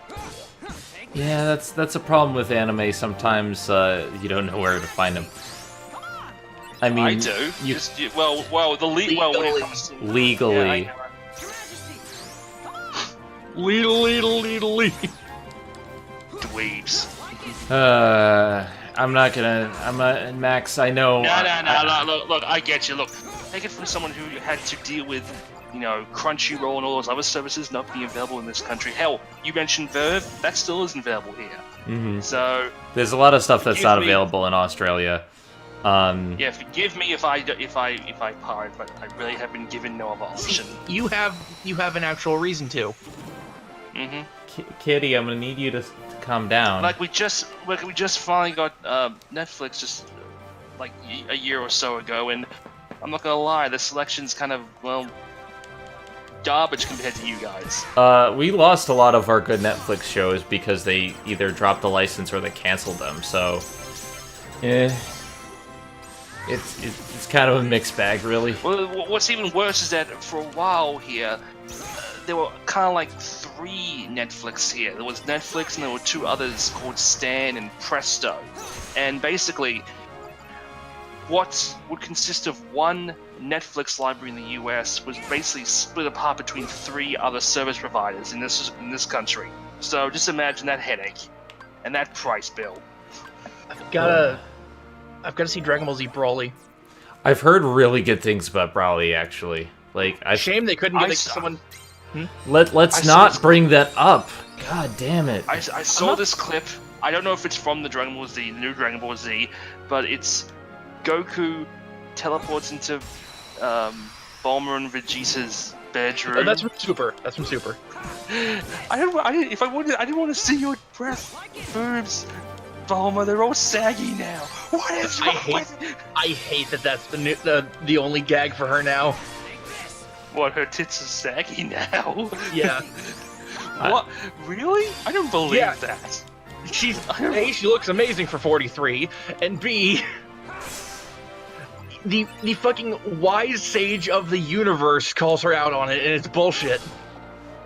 [SPEAKER 1] Yeah, that's a problem with anime. Sometimes you don't know where to find them. I mean,
[SPEAKER 3] I do. Well, when it comes to
[SPEAKER 1] legally.
[SPEAKER 3] Yeah,
[SPEAKER 2] Lee.
[SPEAKER 3] Dweebs.
[SPEAKER 1] I'm not, Max, I know.
[SPEAKER 3] No, look, I get you. Look, take it from someone who had to deal with, Crunchyroll and all those other services not being available in this country. Hell, you mentioned Verve, that still isn't available here.
[SPEAKER 1] Mm-hmm.
[SPEAKER 3] So
[SPEAKER 1] there's a lot of stuff that's not available in Australia.
[SPEAKER 3] Yeah, forgive me if I pirate, but I really have been given no other option.
[SPEAKER 2] You have an actual reason to.
[SPEAKER 3] Mm-hmm.
[SPEAKER 1] Kitty, I'm gonna need you to calm down.
[SPEAKER 3] Like we just finally got Netflix just like a year or so ago, and I'm not gonna lie, the selection's kind of garbage compared to you guys.
[SPEAKER 1] We lost a lot of our good Netflix shows because they either dropped the license or they canceled them. So, it's kind of a mixed bag, really.
[SPEAKER 3] Well, what's even worse is that for a while here, there were kind of like 3 Netflix here. There was Netflix and there were 2 others called Stan and Presto. And basically, what would consist of one Netflix library in the US was basically split apart between 3 other service providers in this country. So just imagine that headache and that price bill.
[SPEAKER 2] I've got to see Dragon Ball Z Broly.
[SPEAKER 1] I've heard really good things about Broly, actually. Like,
[SPEAKER 2] Shame they couldn't get someone.
[SPEAKER 1] Let's not bring that up. God damn it!
[SPEAKER 3] I saw this clip. I don't know if it's from the Dragon Ball Z, the new Dragon Ball Z, but it's Goku teleports into Bulma and Vegeta's bedroom.
[SPEAKER 2] Oh, that's from Super.
[SPEAKER 3] I didn't want to see your breath, boobs, Bulma. They're all saggy now. What is wrong with it?
[SPEAKER 2] I hate that. That's the only gag for her now.
[SPEAKER 3] What, her tits are saggy now?
[SPEAKER 2] Yeah.
[SPEAKER 3] What? Really? I don't believe that.
[SPEAKER 2] A, she looks amazing for 43, and B, the fucking wise sage of the universe calls her out on it, and it's bullshit.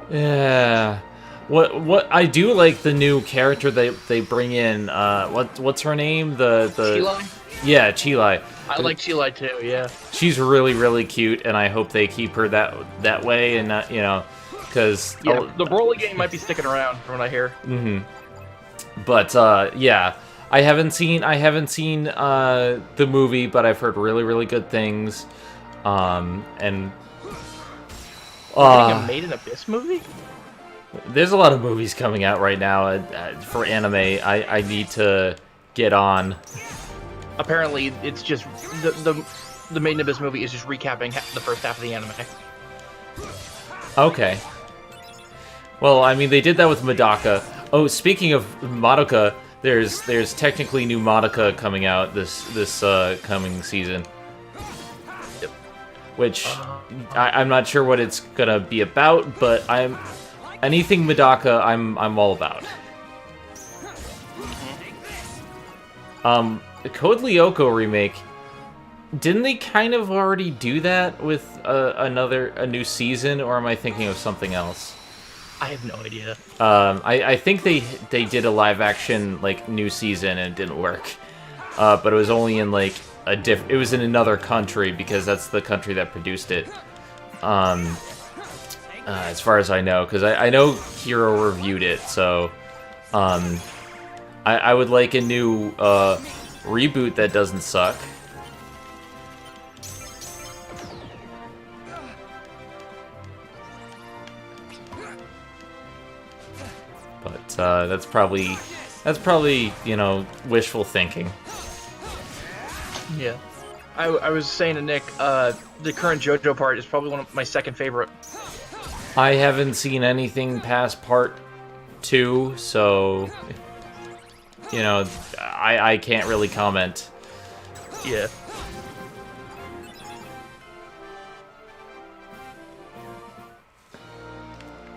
[SPEAKER 1] Yeah. What I do like the new character they bring in. What's her name? The
[SPEAKER 2] Chilai?
[SPEAKER 1] Yeah, Chilai.
[SPEAKER 2] I like Chilai too. Yeah.
[SPEAKER 1] She's really, really cute, and I hope they keep her that way, and not, because
[SPEAKER 2] the Broly game might be sticking around from what I hear.
[SPEAKER 1] Mm-hmm. But yeah, I haven't seen the movie, but I've heard really, really good things. And
[SPEAKER 2] a Made in Abyss movie?
[SPEAKER 1] There's a lot of movies coming out right now for anime. I need to get on.
[SPEAKER 2] Apparently, it's just the Made in Abyss movie is just recapping the first half of the anime.
[SPEAKER 1] Okay. Well, I mean, they did that with Madoka. Oh, speaking of Madoka, there's technically new Madoka coming out this coming season.
[SPEAKER 2] Yep.
[SPEAKER 1] Which I'm not sure what it's gonna be about, but anything Madoka I'm all about. The Code Lyoko remake, didn't they kind of already do that with a new season, or am I thinking of something else?
[SPEAKER 2] I have no idea.
[SPEAKER 1] I think they did a live action like new season and it didn't work, but it was only in like it was in another country because that's the country that produced it. As far as I know, because I know Hero reviewed it, so I would like a new reboot that doesn't suck. But that's probably wishful thinking.
[SPEAKER 2] Yeah. I was saying to Nick, the current JoJo part is probably one of my second favorite.
[SPEAKER 1] I haven't seen anything past part 2, so I can't really comment.
[SPEAKER 2] Yeah.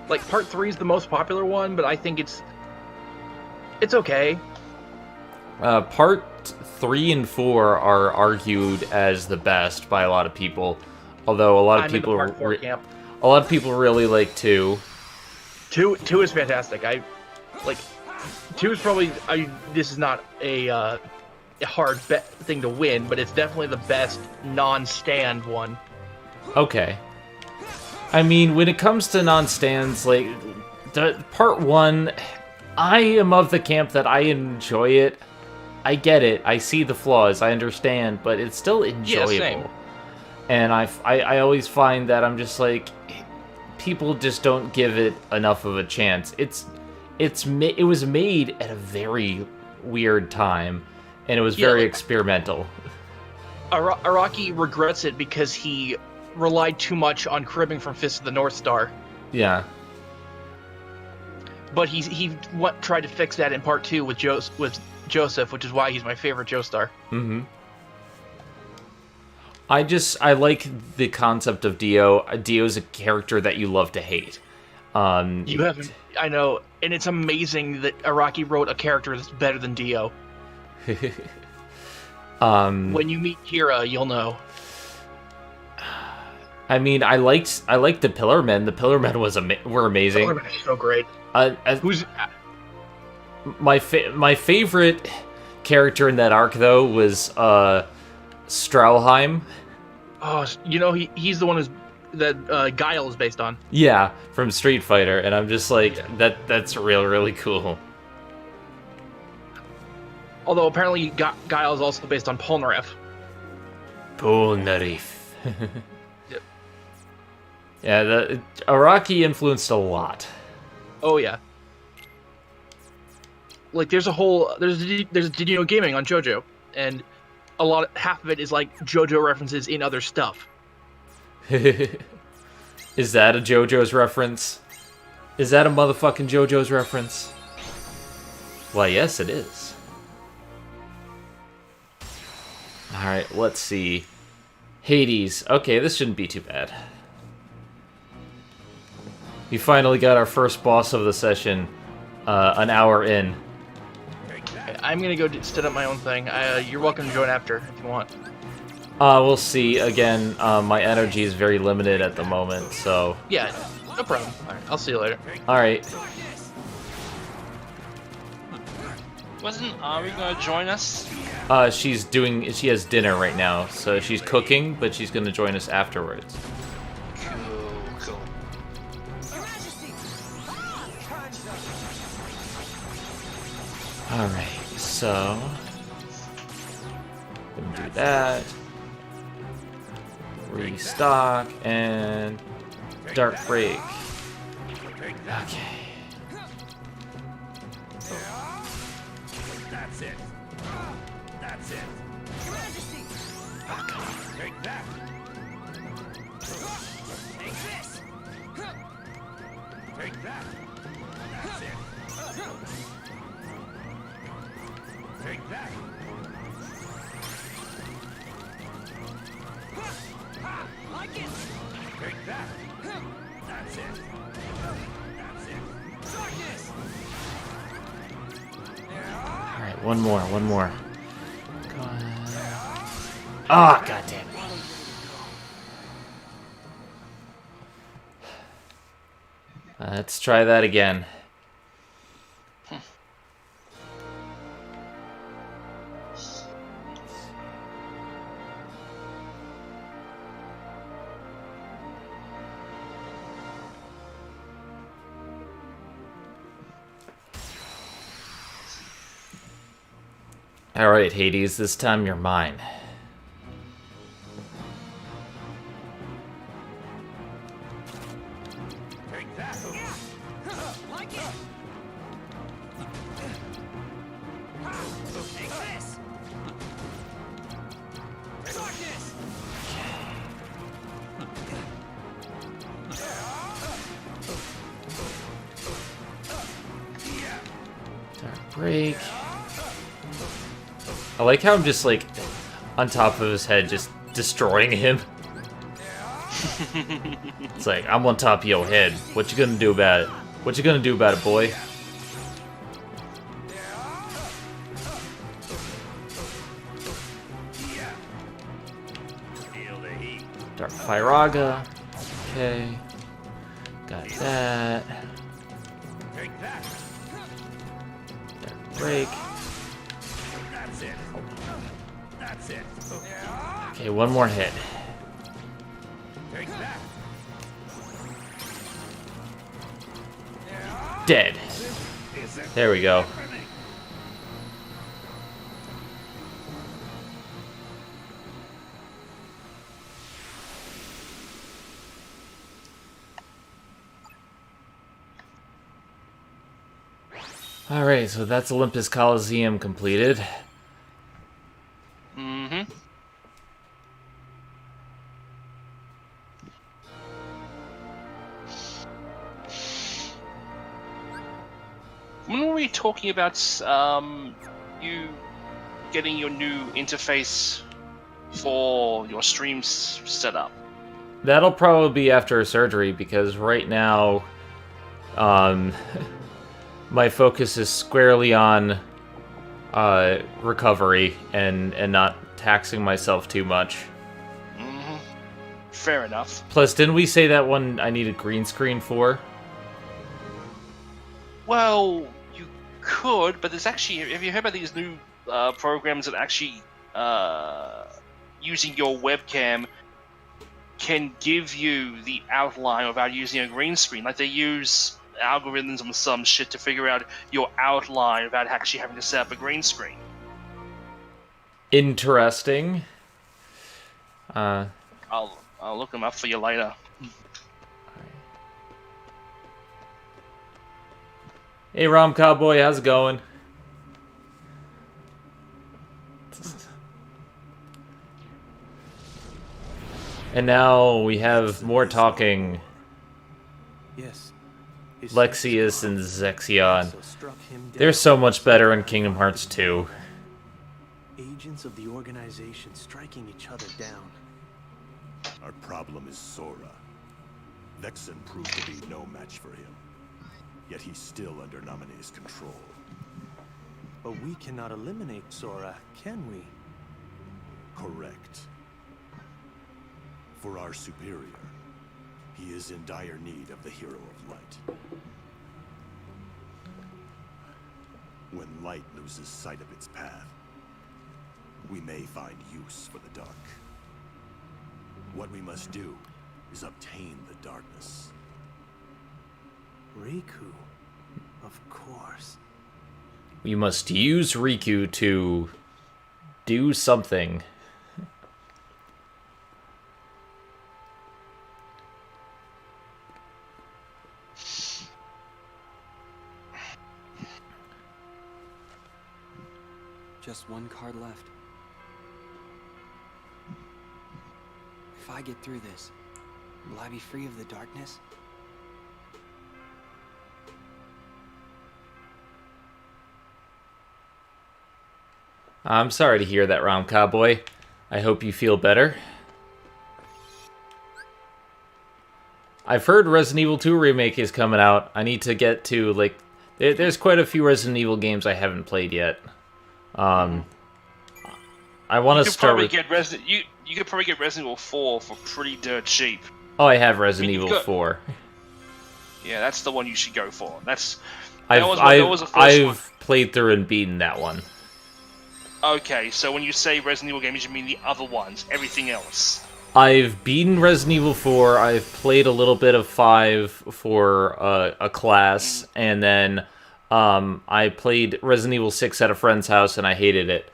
[SPEAKER 2] Like, part 3 is the most popular one, but I think it's okay.
[SPEAKER 1] Part 3 and 4 are argued as the best by a lot of people, although a lot of people really like 2.
[SPEAKER 2] 2 is fantastic. 2 is probably this is not a hard thing to win, but it's definitely the best non-stand one.
[SPEAKER 1] Okay. I mean, when it comes to non-stands, like part 1, I am of the camp that I enjoy it. I get it. I see the flaws. I understand, but it's still enjoyable.
[SPEAKER 2] Yeah, same.
[SPEAKER 1] And I always find that I'm just like, people just don't give it enough of a chance. It was made at a very weird time, and it was very experimental.
[SPEAKER 2] Araki regrets it because he relied too much on cribbing from Fist of the North Star.
[SPEAKER 1] Yeah.
[SPEAKER 2] But he tried to fix that in part 2 with Joseph, which is why he's my favorite Joestar.
[SPEAKER 1] Mm-hmm. I like the concept of Dio. Dio's a character that you love to hate.
[SPEAKER 2] You haven't, I know, and it's amazing that Araki wrote a character that's better than Dio. When you meet Kira, you'll know.
[SPEAKER 1] I mean, I liked the Pillarmen. The Pillarmen were amazing.
[SPEAKER 2] Pillarmen is so great.
[SPEAKER 1] My favorite character in that arc, though, was Strahlheim.
[SPEAKER 2] Oh, he's the one that Guile is based on.
[SPEAKER 1] Yeah, from Street Fighter, and I'm just like, that's really cool.
[SPEAKER 2] Although apparently Guile is also based on Polnareff.
[SPEAKER 1] Polnareff.
[SPEAKER 2] Yep.
[SPEAKER 1] Yeah, the Araki influenced a lot.
[SPEAKER 2] Oh yeah. Like there's Didino Gaming on JoJo, and half of it is like JoJo references in other stuff.
[SPEAKER 1] Is that a JoJo's reference? Is that a motherfucking JoJo's reference? Why, yes, it is. Alright, let's see. Hades. Okay, this shouldn't be too bad. We finally got our first boss of the session, an hour in.
[SPEAKER 2] I'm gonna go set up my own thing. You're welcome to join after, if you want.
[SPEAKER 1] We'll see. Again, my energy is very limited at the moment, so...
[SPEAKER 2] Yeah, no problem. Alright, I'll see you later.
[SPEAKER 1] Alright.
[SPEAKER 3] Wasn't Ari gonna join us?
[SPEAKER 1] She has dinner right now, so she's cooking, but she's gonna join us afterwards.
[SPEAKER 3] Cool.
[SPEAKER 1] Alright, so... Gonna do that. Restock, and... Dark Break. Okay.
[SPEAKER 4] That's it.
[SPEAKER 1] Oh, come on.
[SPEAKER 4] Take that. Take this. Take that. Take that. Like it. Take that. That's it. That's it. Darkness.
[SPEAKER 1] All right, one more. Go on. Ah, oh, god damn it. Let's try that again. Alright, Hades, this time you're mine.
[SPEAKER 4] Take that. Like it. Take this. Darkness.
[SPEAKER 1] Dark break. I like how I'm just like on top of his head, just destroying him. It's like, I'm on top of your head. What you gonna do about it? What you gonna do about it, boy? Dark Firaga. Okay. Got that. Dark break.
[SPEAKER 4] That's it.
[SPEAKER 1] Okay, one more hit.
[SPEAKER 4] Take that.
[SPEAKER 1] Dead. There we go. Alright, so that's Olympus Coliseum completed.
[SPEAKER 3] Mm-hmm. When were we talking about you getting your new interface for your streams set up?
[SPEAKER 1] That'll probably be after surgery, because right now, my focus is squarely on recovery and not taxing myself too much.
[SPEAKER 3] Mm-hmm. Fair enough.
[SPEAKER 1] Plus, didn't we say that one I needed green screen for?
[SPEAKER 3] Well, you could, but there's actually, have you heard about these new programs that actually using your webcam can give you the outline without using a green screen? Like, they use algorithms and some shit to figure out your outline without actually having to set up a green screen.
[SPEAKER 1] Interesting.
[SPEAKER 3] I'll look them up for you later.
[SPEAKER 1] Hey, Rom Cowboy, how's it going? And now we have more talking.
[SPEAKER 5] Yes.
[SPEAKER 1] Lexaeus and Zexion. They're so much better in Kingdom Hearts 2.
[SPEAKER 5] Agents of the organization striking each other down.
[SPEAKER 6] Our problem is Sora. Vexen proved to be no match for him. Yet he's still under Naminé's control.
[SPEAKER 5] But we cannot eliminate Sora, can we?
[SPEAKER 6] Correct. For our superior, he is in dire need of the Hero of Light. When light loses sight of its path, we may find use for the dark. What we must do is obtain the darkness.
[SPEAKER 5] Riku, of course.
[SPEAKER 1] We must use Riku to do something.
[SPEAKER 7] Just one card left. If I get through this, will I be free of the darkness?
[SPEAKER 1] I'm sorry to hear that, Rom Cowboy. I hope you feel better. I've heard Resident Evil 2 Remake is coming out. I need to get to, like... There's quite a few Resident Evil games I haven't played yet. I want to start with...
[SPEAKER 3] You could probably get Resident Evil 4 for pretty dirt cheap.
[SPEAKER 1] Oh, I have Resident Evil 4.
[SPEAKER 3] Yeah, that's the one you should go for.
[SPEAKER 1] I've played through and beaten that one.
[SPEAKER 3] Okay, so when you say Resident Evil games, you mean the other ones, everything else.
[SPEAKER 1] I've beaten Resident Evil 4, I've played a little bit of 5 for a class, and then I played Resident Evil 6 at a friend's house, and I hated it.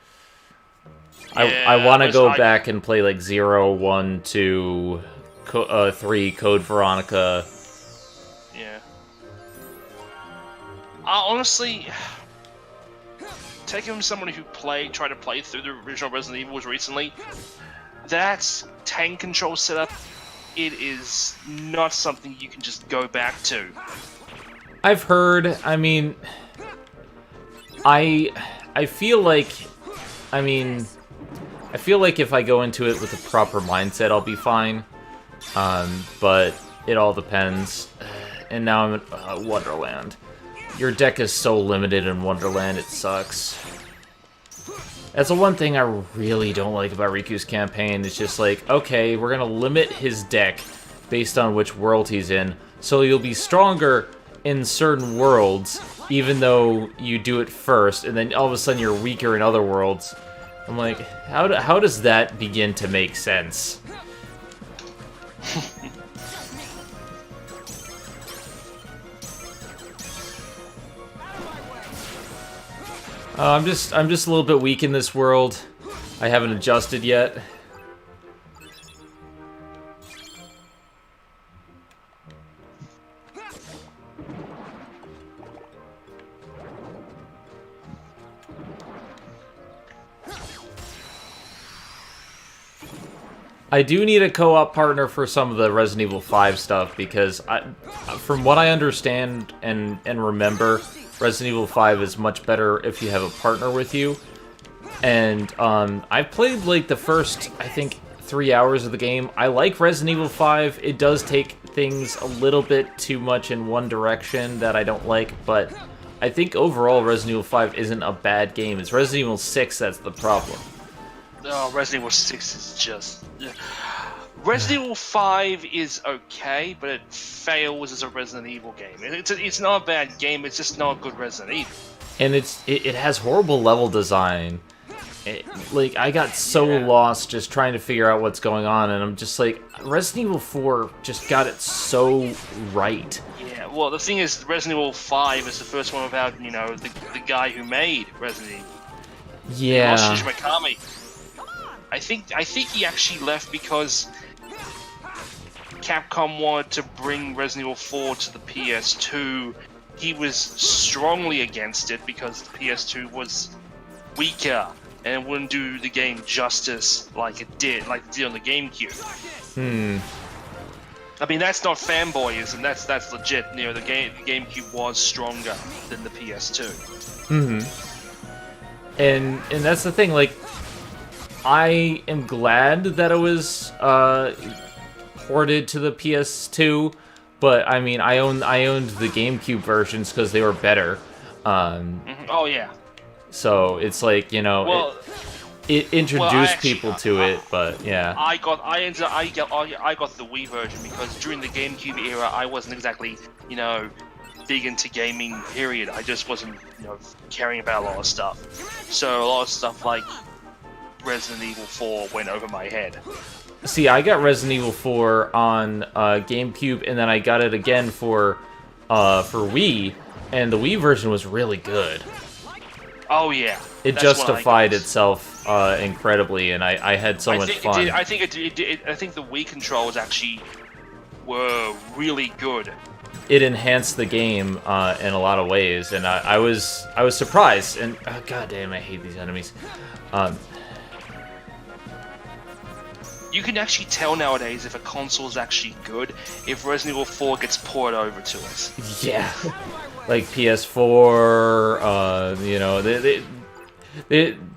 [SPEAKER 3] Yeah,
[SPEAKER 1] I want to go back and play, like, 0, 1, 2, 3, Code Veronica.
[SPEAKER 3] Yeah. Honestly, taking from someone who tried to play through the original Resident Evil recently, that tank control setup, it is not something you can just go back to.
[SPEAKER 1] I've heard, I mean, I feel like, I feel like if I go into it with the proper mindset, I'll be fine. But it all depends. And now I'm in Wonderland. Your deck is so limited in Wonderland, it sucks. That's the one thing I really don't like about Riku's campaign. It's just like, okay, we're gonna limit his deck based on which world he's in, so you'll be stronger in certain worlds, even though you do it first, and then all of a sudden you're weaker in other worlds. I'm like, how does that begin to make sense? I'm just a little bit weak in this world. I haven't adjusted yet. I do need a co-op partner for some of the Resident Evil 5 stuff, because from what I understand and remember, Resident Evil 5 is much better if you have a partner with you. And I've played like the first, I think, 3 hours of the game. I like Resident Evil 5. It does take things a little bit too much in one direction that I don't like, but I think overall Resident Evil 5 isn't a bad game. It's Resident Evil 6 that's the problem.
[SPEAKER 3] Oh, Resident Evil 6 is just... Resident Evil 5 is okay, but it fails as a Resident Evil game. It's not a bad game, it's just not a good Resident Evil.
[SPEAKER 1] And it has horrible level design. Like, I got so lost just trying to figure out what's going on, and I'm just like, Resident Evil 4 just got it so right.
[SPEAKER 3] Yeah, well, the thing is, Resident Evil 5 is the first one without, you know, the guy who made Resident Evil.
[SPEAKER 1] Yeah.
[SPEAKER 3] Shinji Mikami. I think he actually left because Capcom wanted to bring Resident Evil 4 to the PS2. He was strongly against it because the PS2 was weaker and it wouldn't do the game justice like it did on the GameCube. I mean, that's not fanboyism. That's legit. You know, the GameCube was stronger than the PS2.
[SPEAKER 1] And that's the thing. Like, I am glad that it was ported to the PS2, but I mean, I owned the GameCube versions because they were better.
[SPEAKER 3] Oh yeah.
[SPEAKER 1] So it's like, you know,
[SPEAKER 3] well,
[SPEAKER 1] it introduced people to it, but yeah.
[SPEAKER 3] I got the Wii version because during the GameCube era, I wasn't exactly, you know, big into gaming. Period. I just wasn't, you know, caring about a lot of stuff. So a lot of stuff like Resident Evil 4 went over my head.
[SPEAKER 1] See, I got Resident Evil 4 on GameCube, and then I got it again for Wii, and the Wii version was really good.
[SPEAKER 3] Oh yeah,
[SPEAKER 1] it justified itself incredibly, and I had so much fun.
[SPEAKER 3] I think the Wii controls actually were really good.
[SPEAKER 1] It enhanced the game in a lot of ways, and I was surprised. And god damn, I hate these enemies.
[SPEAKER 3] You can actually tell nowadays if a console is actually good if Resident Evil 4 gets ported over to it.
[SPEAKER 1] Yeah, like PS4. You know,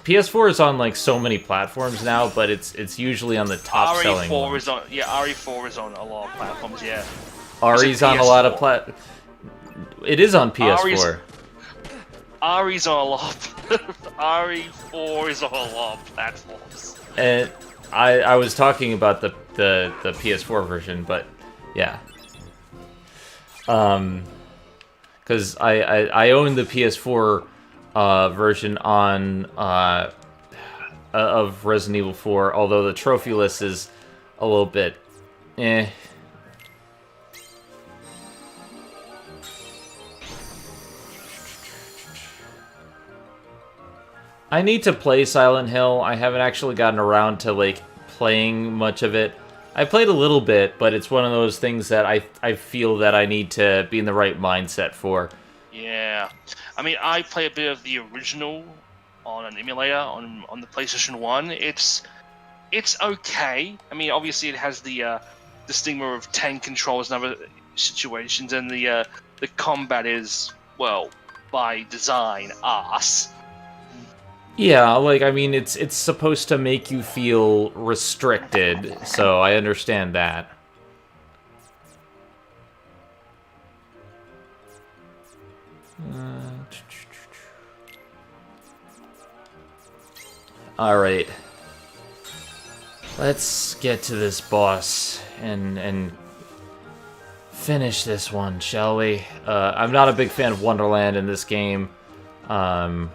[SPEAKER 1] PS4 is on like so many platforms now, but it's usually on the top selling
[SPEAKER 3] RE4
[SPEAKER 1] ones.
[SPEAKER 3] is on. Yeah, RE4 is on a lot of platforms. Yeah.
[SPEAKER 1] RE's on a lot of It is on PS4.
[SPEAKER 3] RE's on a lot. RE4 is on a lot of platforms.
[SPEAKER 1] And I was talking about the PS4 version, but yeah. Because I own the PS4 version on of Resident Evil 4, although the trophy list is a little bit eh. I need to play Silent Hill. I haven't actually gotten around to like playing much of it. I played a little bit, but it's one of those things that I feel that I need to be in the right mindset for.
[SPEAKER 3] Yeah, I mean, I play a bit of the original on an emulator on the PlayStation 1. It's okay. I mean, obviously it has the stigma of tank controls and other situations, and the combat is, well, by design, arse.
[SPEAKER 1] Yeah, like, I mean, it's supposed to make you feel restricted, so I understand that. Alright. Let's get to this boss and finish this one, shall we? I'm not a big fan of Wonderland in this game. Alright,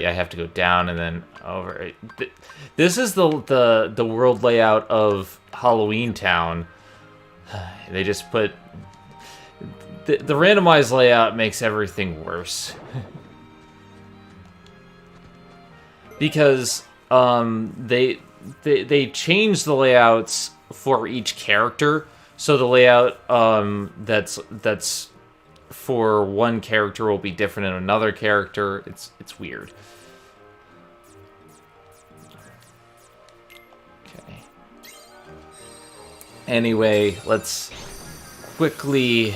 [SPEAKER 1] I have to go down and then over. This is the world layout of Halloween Town. They just put... The randomized layout makes everything worse. Because they change the layouts for each character, so the layout that's for one character will be different in another character. It's weird. Okay. Anyway, let's quickly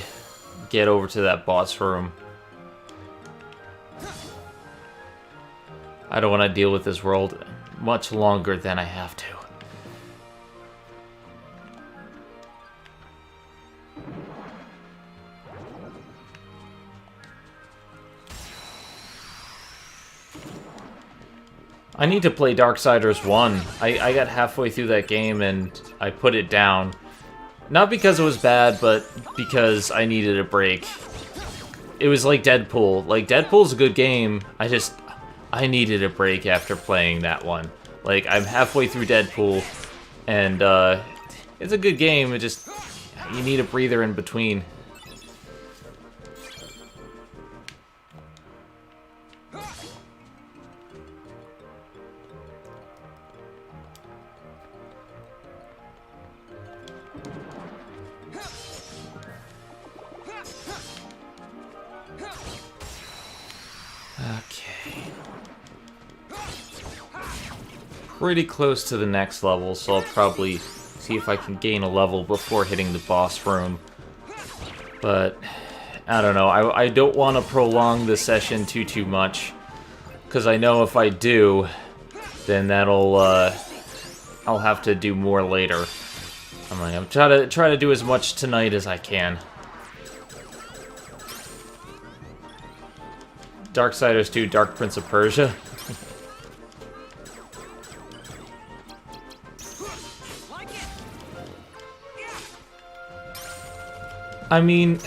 [SPEAKER 1] get over to that boss room. I don't want to deal with this world much longer than I have to. I need to play Darksiders 1. I got halfway through that game and I put it down. Not because it was bad, but because I needed a break. It was like Deadpool. Like, Deadpool's a good game. I needed a break after playing that one. Like, I'm halfway through Deadpool, and it's a good game. It just, you need a breather in between. Pretty close to the next level, so I'll probably see if I can gain a level before hitting the boss room. But I don't know. I don't want to prolong the session too much, because I know if I do, then that'll I'll have to do more later. I'm try to do as much tonight as I can. Darksiders 2, Dark Prince of Persia. I mean,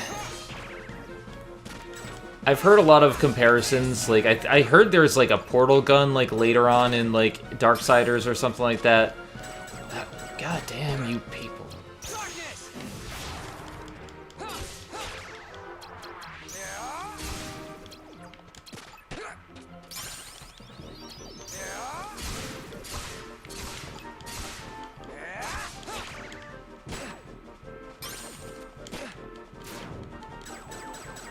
[SPEAKER 1] I've heard a lot of comparisons. Like, I heard there's like a portal gun like later on in like Darksiders or something like that. God damn you people.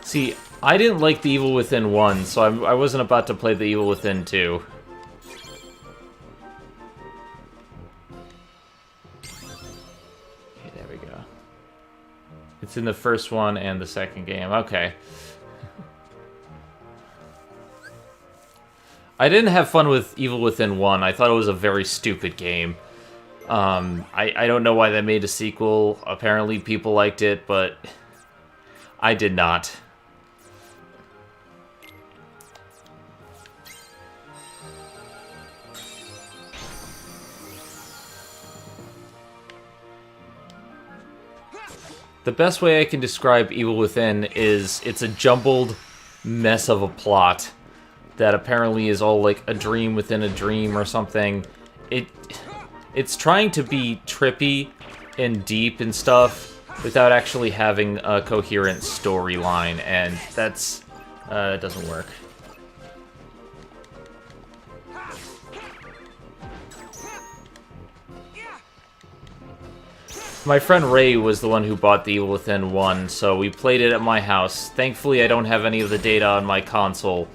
[SPEAKER 1] See, I didn't like the Evil Within 1, so I wasn't about to play the Evil Within 2. Okay, there we go. It's in the first one and the second game. Okay. I didn't have fun with Evil Within 1. I thought it was a very stupid game. I don't know why they made a sequel. Apparently people liked it, but I did not. The best way I can describe Evil Within is it's a jumbled mess of a plot that apparently is all like a dream within a dream or something. It's trying to be trippy and deep and stuff without actually having a coherent storyline, and that's doesn't work. My friend Ray was the one who bought the Evil Within 1, so we played it at my house. Thankfully, I don't have any of the data on my console.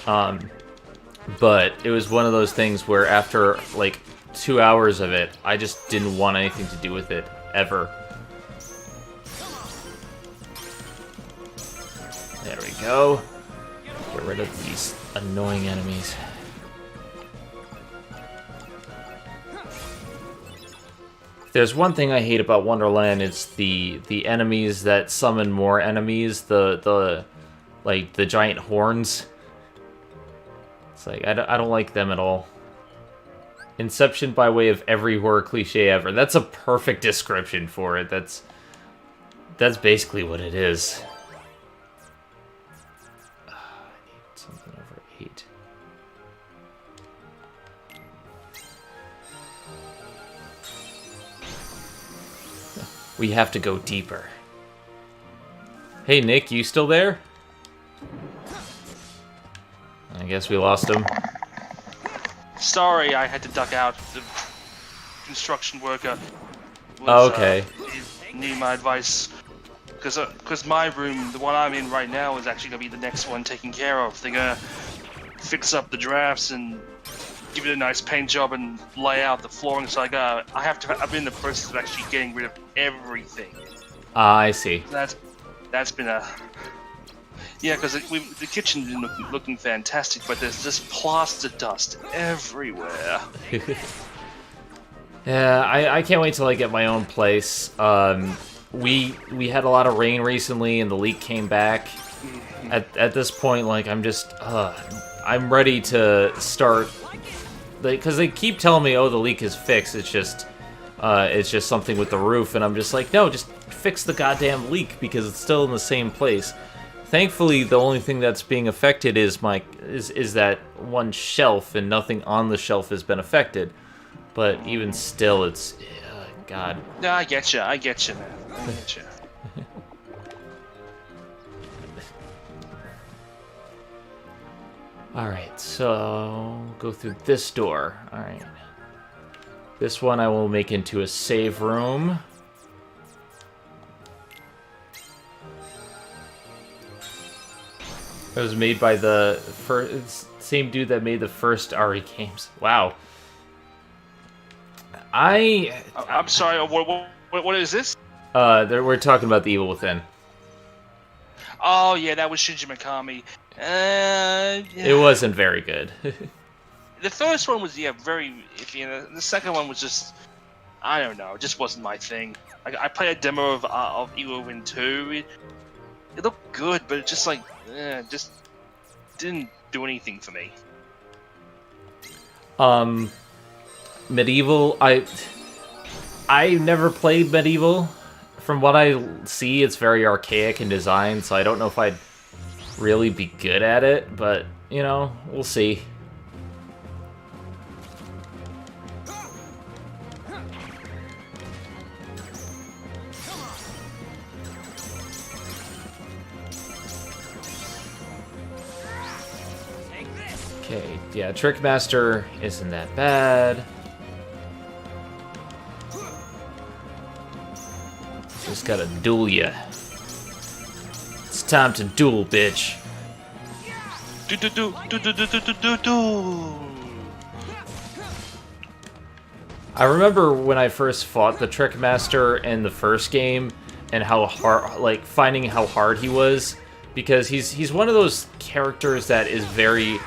[SPEAKER 1] But it was one of those things where after, like, 2 hours of it, I just didn't want anything to do with it, ever. There we go. Get rid of these annoying enemies. There's one thing I hate about Wonderland, it's the enemies that summon more enemies, the giant horns. It's like, I don't like them at all. Inception by way of every horror cliche ever. That's a perfect description for it. That's basically what it is. I need something over 8. We have to go deeper. Hey, Nick, you still there? I guess we lost him.
[SPEAKER 3] Sorry, I had to duck out. The construction worker was,
[SPEAKER 1] Oh, okay.
[SPEAKER 3] Need my advice. Because my room, the one I'm in right now, is actually going to be the next one taken care of. They're going to fix up the drafts and give it a nice paint job and lay out the flooring. So I'm in the process of actually getting rid of everything.
[SPEAKER 1] I see.
[SPEAKER 3] That's been a... Yeah, because the kitchen's been looking fantastic, but there's just plaster dust everywhere.
[SPEAKER 1] Yeah, I can't wait till I get my own place. We had a lot of rain recently, and the leak came back. At this point, like, I'm just... I'm ready to start... Because they keep telling me, oh, the leak is fixed, it's just something with the roof, and I'm just like, no, just fix the goddamn leak, because it's still in the same place. Thankfully, the only thing that's being affected is that one shelf, and nothing on the shelf has been affected. But even still, it's... God.
[SPEAKER 3] No, I get you, man. I get you.
[SPEAKER 1] Alright, so... go through this door. Alright. This one I will make into a save room. It was made by the same dude that made the first RE games. Wow.
[SPEAKER 3] I'm sorry, what is this?
[SPEAKER 1] We're talking about the Evil Within.
[SPEAKER 3] Oh, yeah, that was Shinji Mikami. Yeah.
[SPEAKER 1] It wasn't very good.
[SPEAKER 3] The first one was, very iffy. The second one was just, I don't know, it just wasn't my thing. I played a demo of Evil Within 2. It looked good, but it just just didn't do anything for me.
[SPEAKER 1] Medieval, I never played Medieval. From what I see, it's very archaic in design, so I don't know if I'd really be good at it, but, you know, we'll see. Okay, yeah, Trickmaster isn't that bad. Just gotta duel ya. It's time to duel, bitch. I remember when I first fought the Trickmaster in the first game, and how hard, like, finding how hard he was, because he's one of those characters that is very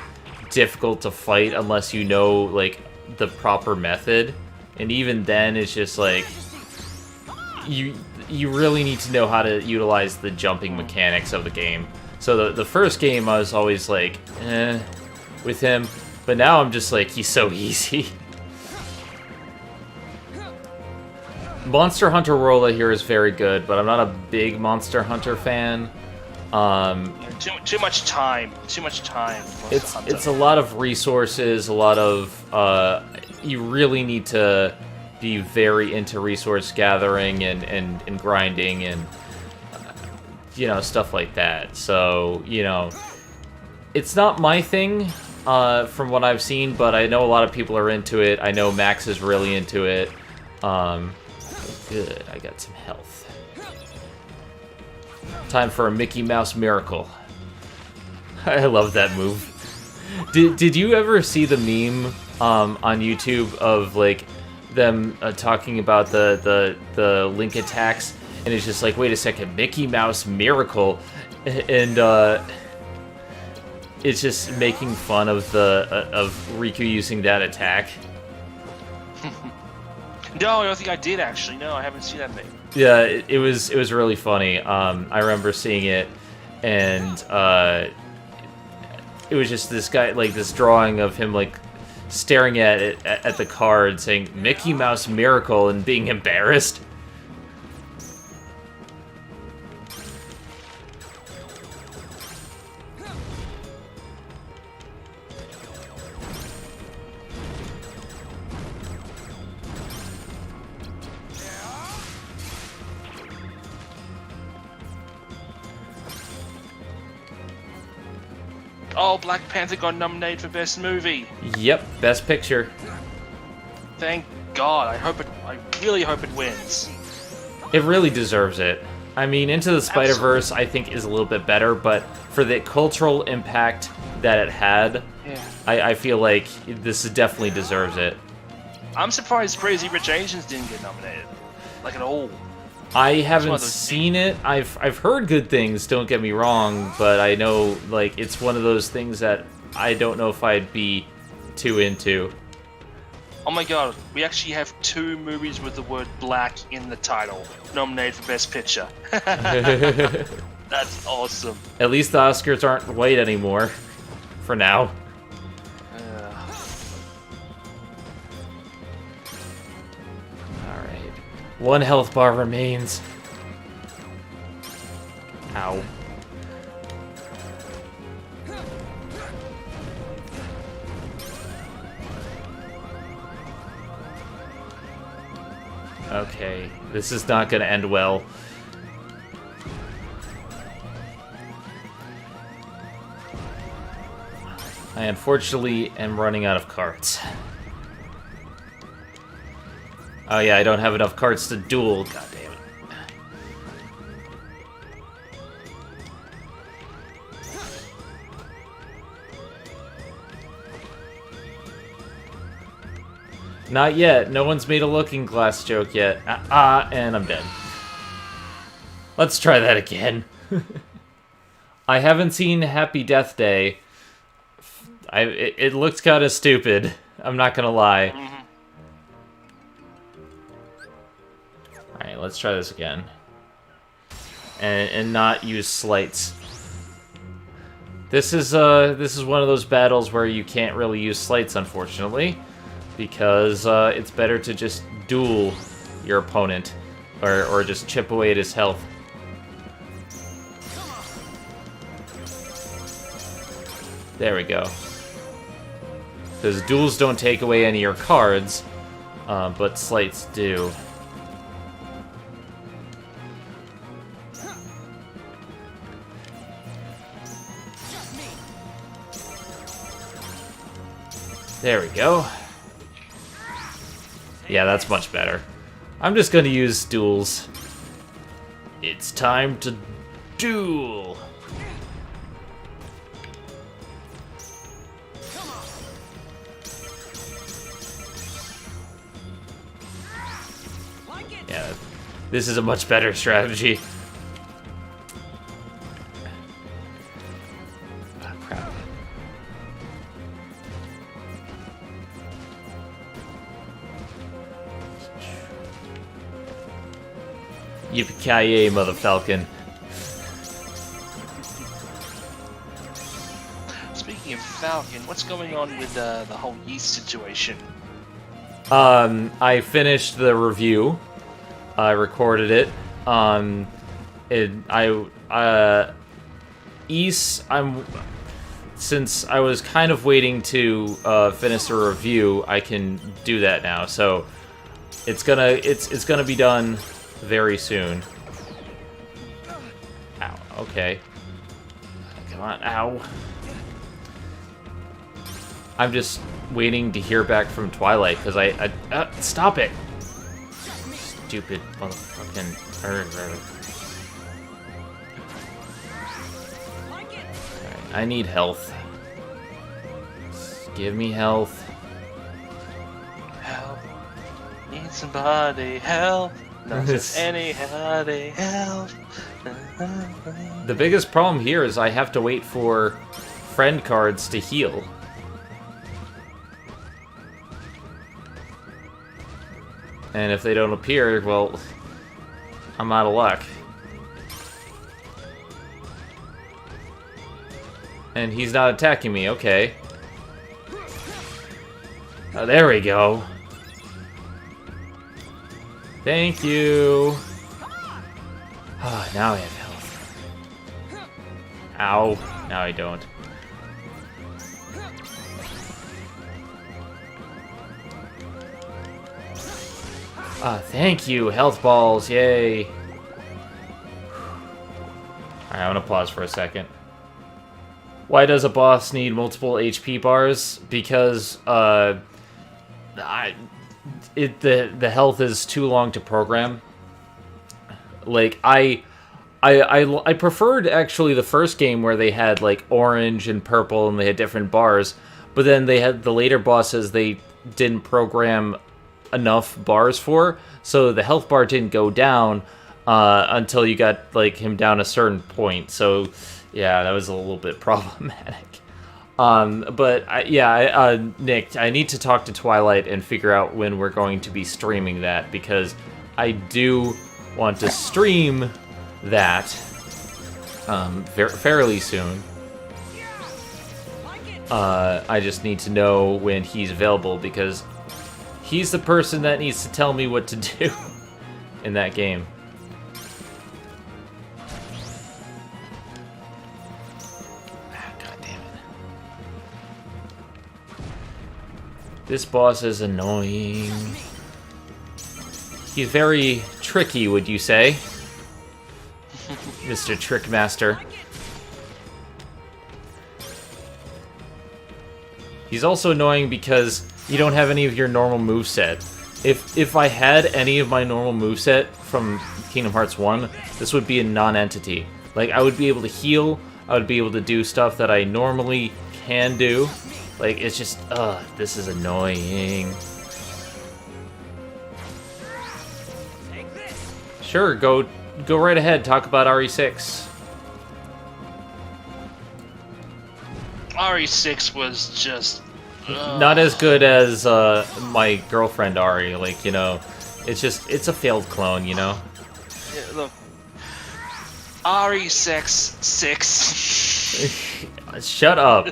[SPEAKER 1] difficult to fight unless you know, like, the proper method. And even then, it's just, like, you really need to know how to utilize the jumping mechanics of the game. So the first game, I was always like, with him. But now I'm just like, he's so easy. Monster Hunter World, I hear, is very good, but I'm not a big Monster Hunter fan.
[SPEAKER 3] Too much time. Too much time.
[SPEAKER 1] It's a lot of resources, a lot of you really need to be very into resource gathering and grinding and you know, stuff like that. So, you know, it's not my thing from what I've seen, but I know a lot of people are into it. I know Max is really into it. Good, I got some health. Time for a Mickey Mouse miracle. I love that move. Did you ever see the meme on YouTube of like them talking about the Link attacks, and it's just like, wait a second, Mickey Mouse miracle, and it's just making fun of of Riku using that attack.
[SPEAKER 3] No, I don't think I did actually. No, I haven't seen that meme.
[SPEAKER 1] Yeah, it was really funny. I remember seeing it, and it was just this guy, like this drawing of him like staring at it at the card, saying Mickey Mouse miracle and being embarrassed.
[SPEAKER 3] Oh, Black Panther got nominated for Best Movie.
[SPEAKER 1] Yep, Best Picture.
[SPEAKER 3] Thank God. I really hope it wins.
[SPEAKER 1] It really deserves it. I mean, Into the Spider-Verse, I think, is a little bit better, but for the cultural impact that it had,
[SPEAKER 3] Yeah.
[SPEAKER 1] I feel like this definitely deserves it.
[SPEAKER 3] I'm surprised Crazy Rich Asians didn't get nominated, like at all.
[SPEAKER 1] I haven't
[SPEAKER 3] those
[SPEAKER 1] seen it. I've heard good things, don't get me wrong, but I know, like, it's one of those things that I don't know if I'd be too into.
[SPEAKER 3] Oh my God, we actually have 2 movies with the word black in the title, nominated for Best Picture. That's awesome.
[SPEAKER 1] At least the Oscars aren't white anymore, for now. Alright. 1 health bar remains. Ow. Okay, this is not gonna end well. I unfortunately am running out of cards. Oh yeah, I don't have enough cards to duel. God damn it. Not yet. No one's made a looking glass joke yet. And I'm dead. Let's try that again. I haven't seen Happy Death Day. It looked kind of stupid. I'm not gonna lie. Alright, let's try this again. And not use slights. This is one of those battles where you can't really use slights, unfortunately, because it's better to just duel your opponent or just chip away at his health. There we go. Because duels don't take away any of your cards, but slights do. There we go. Yeah, that's much better. I'm just gonna use duels. It's time to duel. Yeah, this is a much better strategy. Ah, crap. Yippee-ki-yay, mother falcon.
[SPEAKER 3] Speaking of Falcon, what's going on with the whole yeast situation?
[SPEAKER 1] I finished the review. I recorded it. Since I was kind of waiting to finish the review, I can do that now. So it's gonna be done very soon. Ow. Okay. Come on. Ow. I'm just waiting to hear back from Twilight because stop it. Stupid motherfucking. I need health. Just give me health.
[SPEAKER 3] Help. Need somebody help. Not just anybody help.
[SPEAKER 1] The biggest problem here is I have to wait for friend cards to heal. And if they don't appear, well, I'm out of luck. And he's not attacking me, okay. Oh, there we go. Thank you. Oh, now I have health. Ow. Now I don't. Ah, thank you. Health balls. Yay. Alright, I'm gonna pause for a second. Why does a boss need multiple HP bars? Because, the health is too long to program. Like, I preferred, actually, the first game where they had, like, orange and purple and they had different bars. But then they had the later bosses they didn't program enough bars for. So the health bar didn't go down until you got, like, him down a certain point. So... yeah, that was a little bit problematic. Nick, I need to talk to Twilight and figure out when we're going to be streaming that, because I do want to stream that fairly soon. I just need to know when he's available, because he's the person that needs to tell me what to do in that game. This boss is annoying. He's very tricky, would you say? Mr. Trickmaster. He's also annoying because you don't have any of your normal moveset. If I had any of my normal moveset from Kingdom Hearts 1, this would be a non-entity. Like, I would be able to heal, I would be able to do stuff that I normally can do. Like, it's just, this is annoying. Sure, go right ahead, talk about RE6.
[SPEAKER 3] RE6 was just...
[SPEAKER 1] not as good as my girlfriend Ari, like, you know, it's a failed clone, you know?
[SPEAKER 3] Yeah, look. RE6 6.
[SPEAKER 1] Shut up.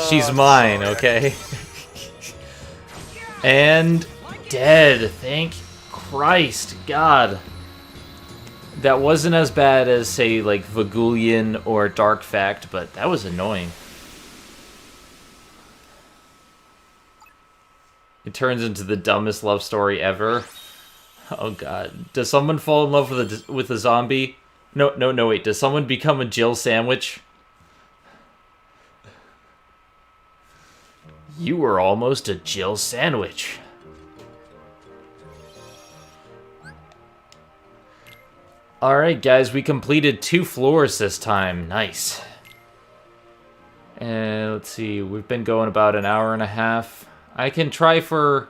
[SPEAKER 1] She's mine, okay? And dead. Thank Christ. God. That wasn't as bad as, say, like, Vagulian or Dark Fact, but that was annoying. It turns into the dumbest love story ever. Oh god. Does someone fall in love with a zombie? No, wait. Does someone become a Jill sandwich? You were almost a Jill sandwich. Alright, guys. We completed 2 floors this time. Nice. And let's see. We've been going about an hour and a half. I can try for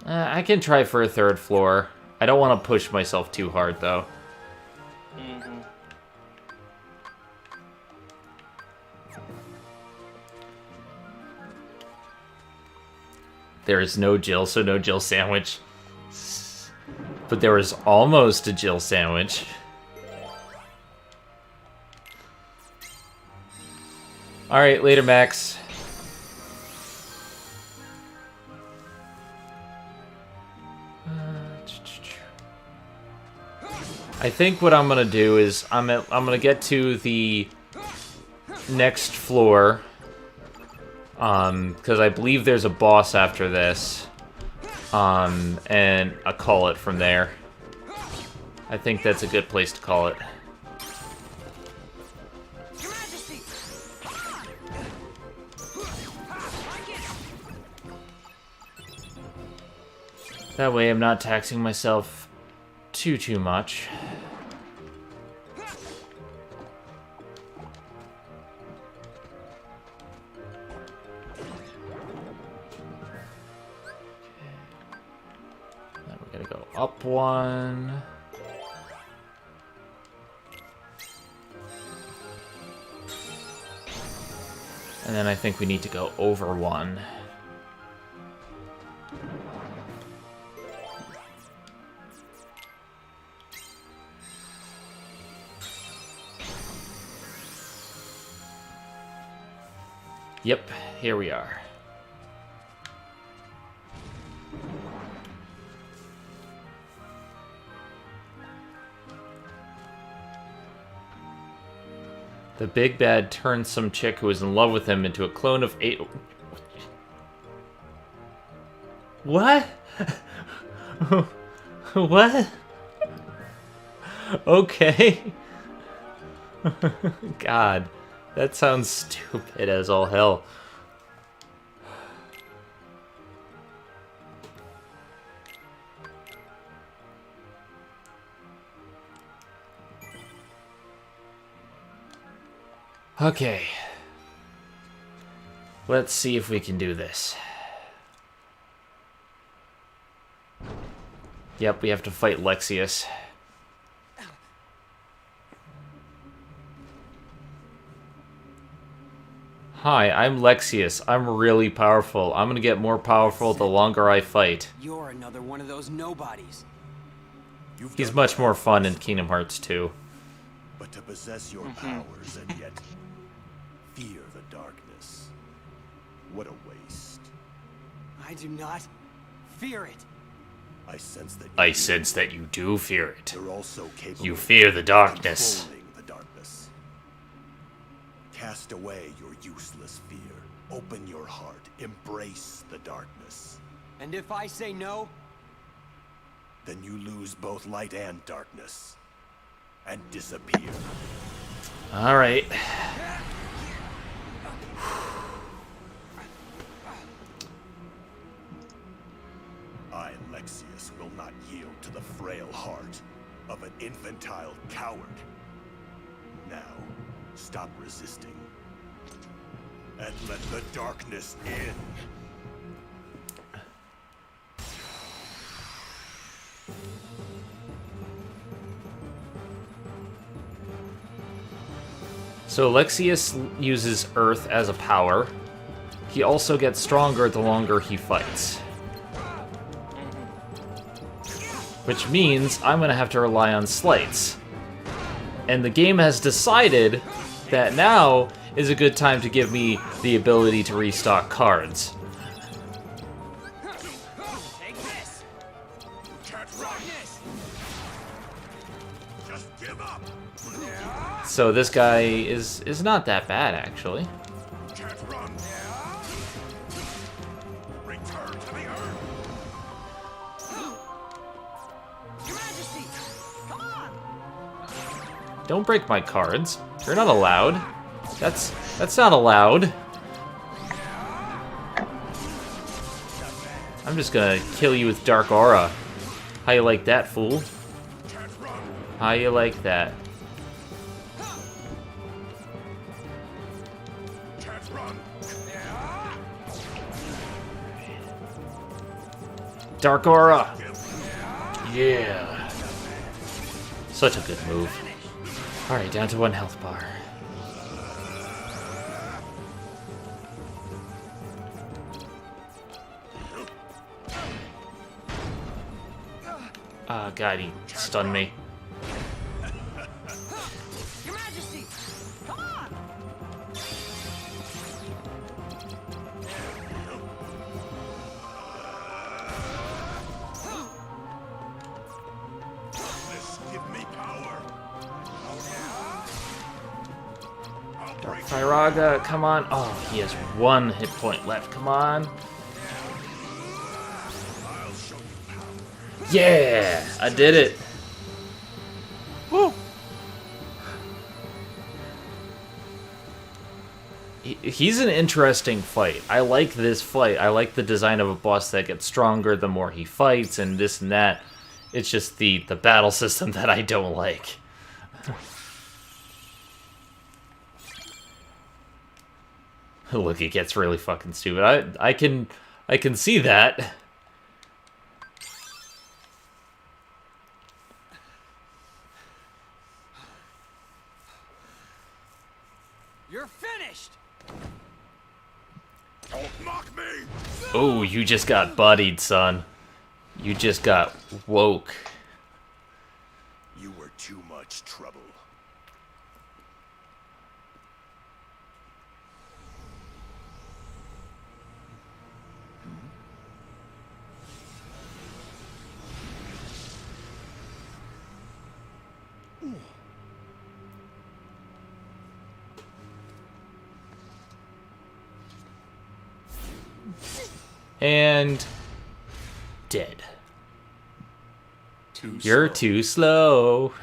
[SPEAKER 1] a 3rd floor. I don't want to push myself too hard, though.
[SPEAKER 3] Mm-hmm.
[SPEAKER 1] There is no Jill, so no Jill sandwich. But there was almost a Jill sandwich. Alright, later, Max. I think what I'm gonna do is I'm gonna get to the next floor, because I believe there's a boss after this, and I'll call it from there. I think that's a good place to call it.
[SPEAKER 4] Your Majesty.
[SPEAKER 1] That way I'm not taxing myself too much. Then we gotta go up one. And then I think we need to go over one. Yep, here we are. The big bad turned some chick who was in love with him into a clone of eight. What? What? Okay. God. That sounds stupid as all hell. Okay. Let's see if we can do this. Yep, we have to fight Lexaeus. Hi, I'm Lexaeus. I'm really powerful. I'm gonna get more powerful the longer I fight.
[SPEAKER 7] You're another one of those nobodies.
[SPEAKER 1] He's much more fun in Kingdom Hearts 2.
[SPEAKER 6] But to possess your powers and yet fear the darkness. What a waste.
[SPEAKER 7] I do not fear it.
[SPEAKER 6] I sense that
[SPEAKER 1] I sense that you do fear it.
[SPEAKER 6] You're also capable
[SPEAKER 1] You fear the darkness.
[SPEAKER 6] of controlling the darkness. Cast away your useless fear. Open your heart. Embrace the darkness.
[SPEAKER 7] And if I say no?
[SPEAKER 6] Then you lose both light and darkness. And disappear.
[SPEAKER 1] Alright.
[SPEAKER 6] I, Lexaeus, will not yield to the frail heart of an infantile coward. Now, stop resisting. And let the darkness in.
[SPEAKER 1] So Lexaeus uses Earth as a power. He also gets stronger the longer he fights. Which means I'm gonna have to rely on sleights. And the game has decided that now is a good time to give me the ability to restock cards.
[SPEAKER 4] Take this.
[SPEAKER 6] Just give up.
[SPEAKER 1] So this guy is not that bad, actually.
[SPEAKER 6] Can't run. Return to the earth.
[SPEAKER 4] Your Majesty. Come on.
[SPEAKER 1] Don't break my cards. You're not allowed. That's not allowed. I'm just gonna kill you with Dark Aura. How you like that, fool? How you like that? Dark Aura! Yeah. Such a good move. Alright, down to 1 health bar. Oh god, he stunned me.
[SPEAKER 4] Your Majesty! Come on!
[SPEAKER 6] This give me power.
[SPEAKER 1] Firaga, come on. Oh, he has 1 hit point left. Come on. Yeah, I did it.
[SPEAKER 2] Woo!
[SPEAKER 1] He's an interesting fight. I like this fight. I like the design of a boss that gets stronger the more he fights and this and that. It's just the battle system that I don't like. Look, it gets really fucking stupid. I can see that.
[SPEAKER 7] You're finished!
[SPEAKER 6] Don't mock me!
[SPEAKER 1] Oh, you just got buddied, son. You just got woke.
[SPEAKER 6] You were too much trouble.
[SPEAKER 1] And dead.
[SPEAKER 6] Too
[SPEAKER 1] You're
[SPEAKER 6] slow.
[SPEAKER 1] too slow.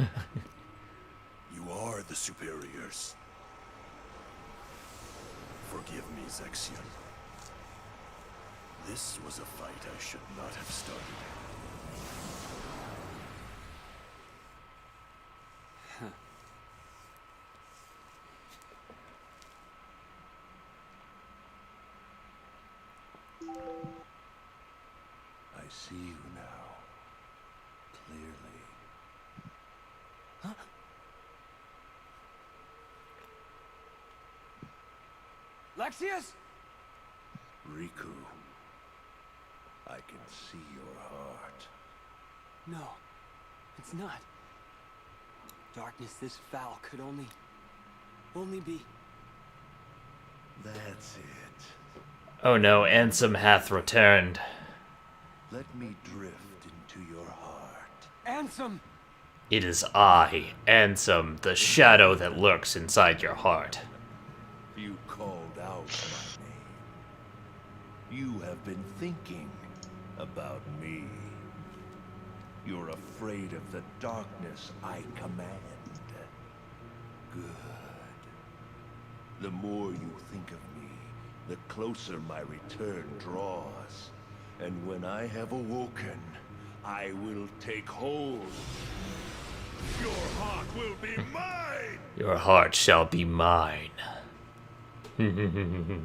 [SPEAKER 6] You are the superiors. Forgive me, Zexion. This was a fight I should not have started. I see you now, clearly.
[SPEAKER 7] Lexaeus?
[SPEAKER 6] Riku, I can see your heart.
[SPEAKER 7] No, it's not. Darkness this foul could only be.
[SPEAKER 6] That's it.
[SPEAKER 1] Oh no, Ansem hath returned.
[SPEAKER 6] Let me drift into your heart.
[SPEAKER 7] Ansem!
[SPEAKER 1] It is I, Ansem, the shadow that lurks inside your heart.
[SPEAKER 6] You called out my name. You have been thinking about me. You're afraid of the darkness I command. Good. The more you think of me, the closer my return draws. And when I have awoken, I will take hold. Your heart will be mine!
[SPEAKER 1] Your heart shall be mine.
[SPEAKER 4] Riku,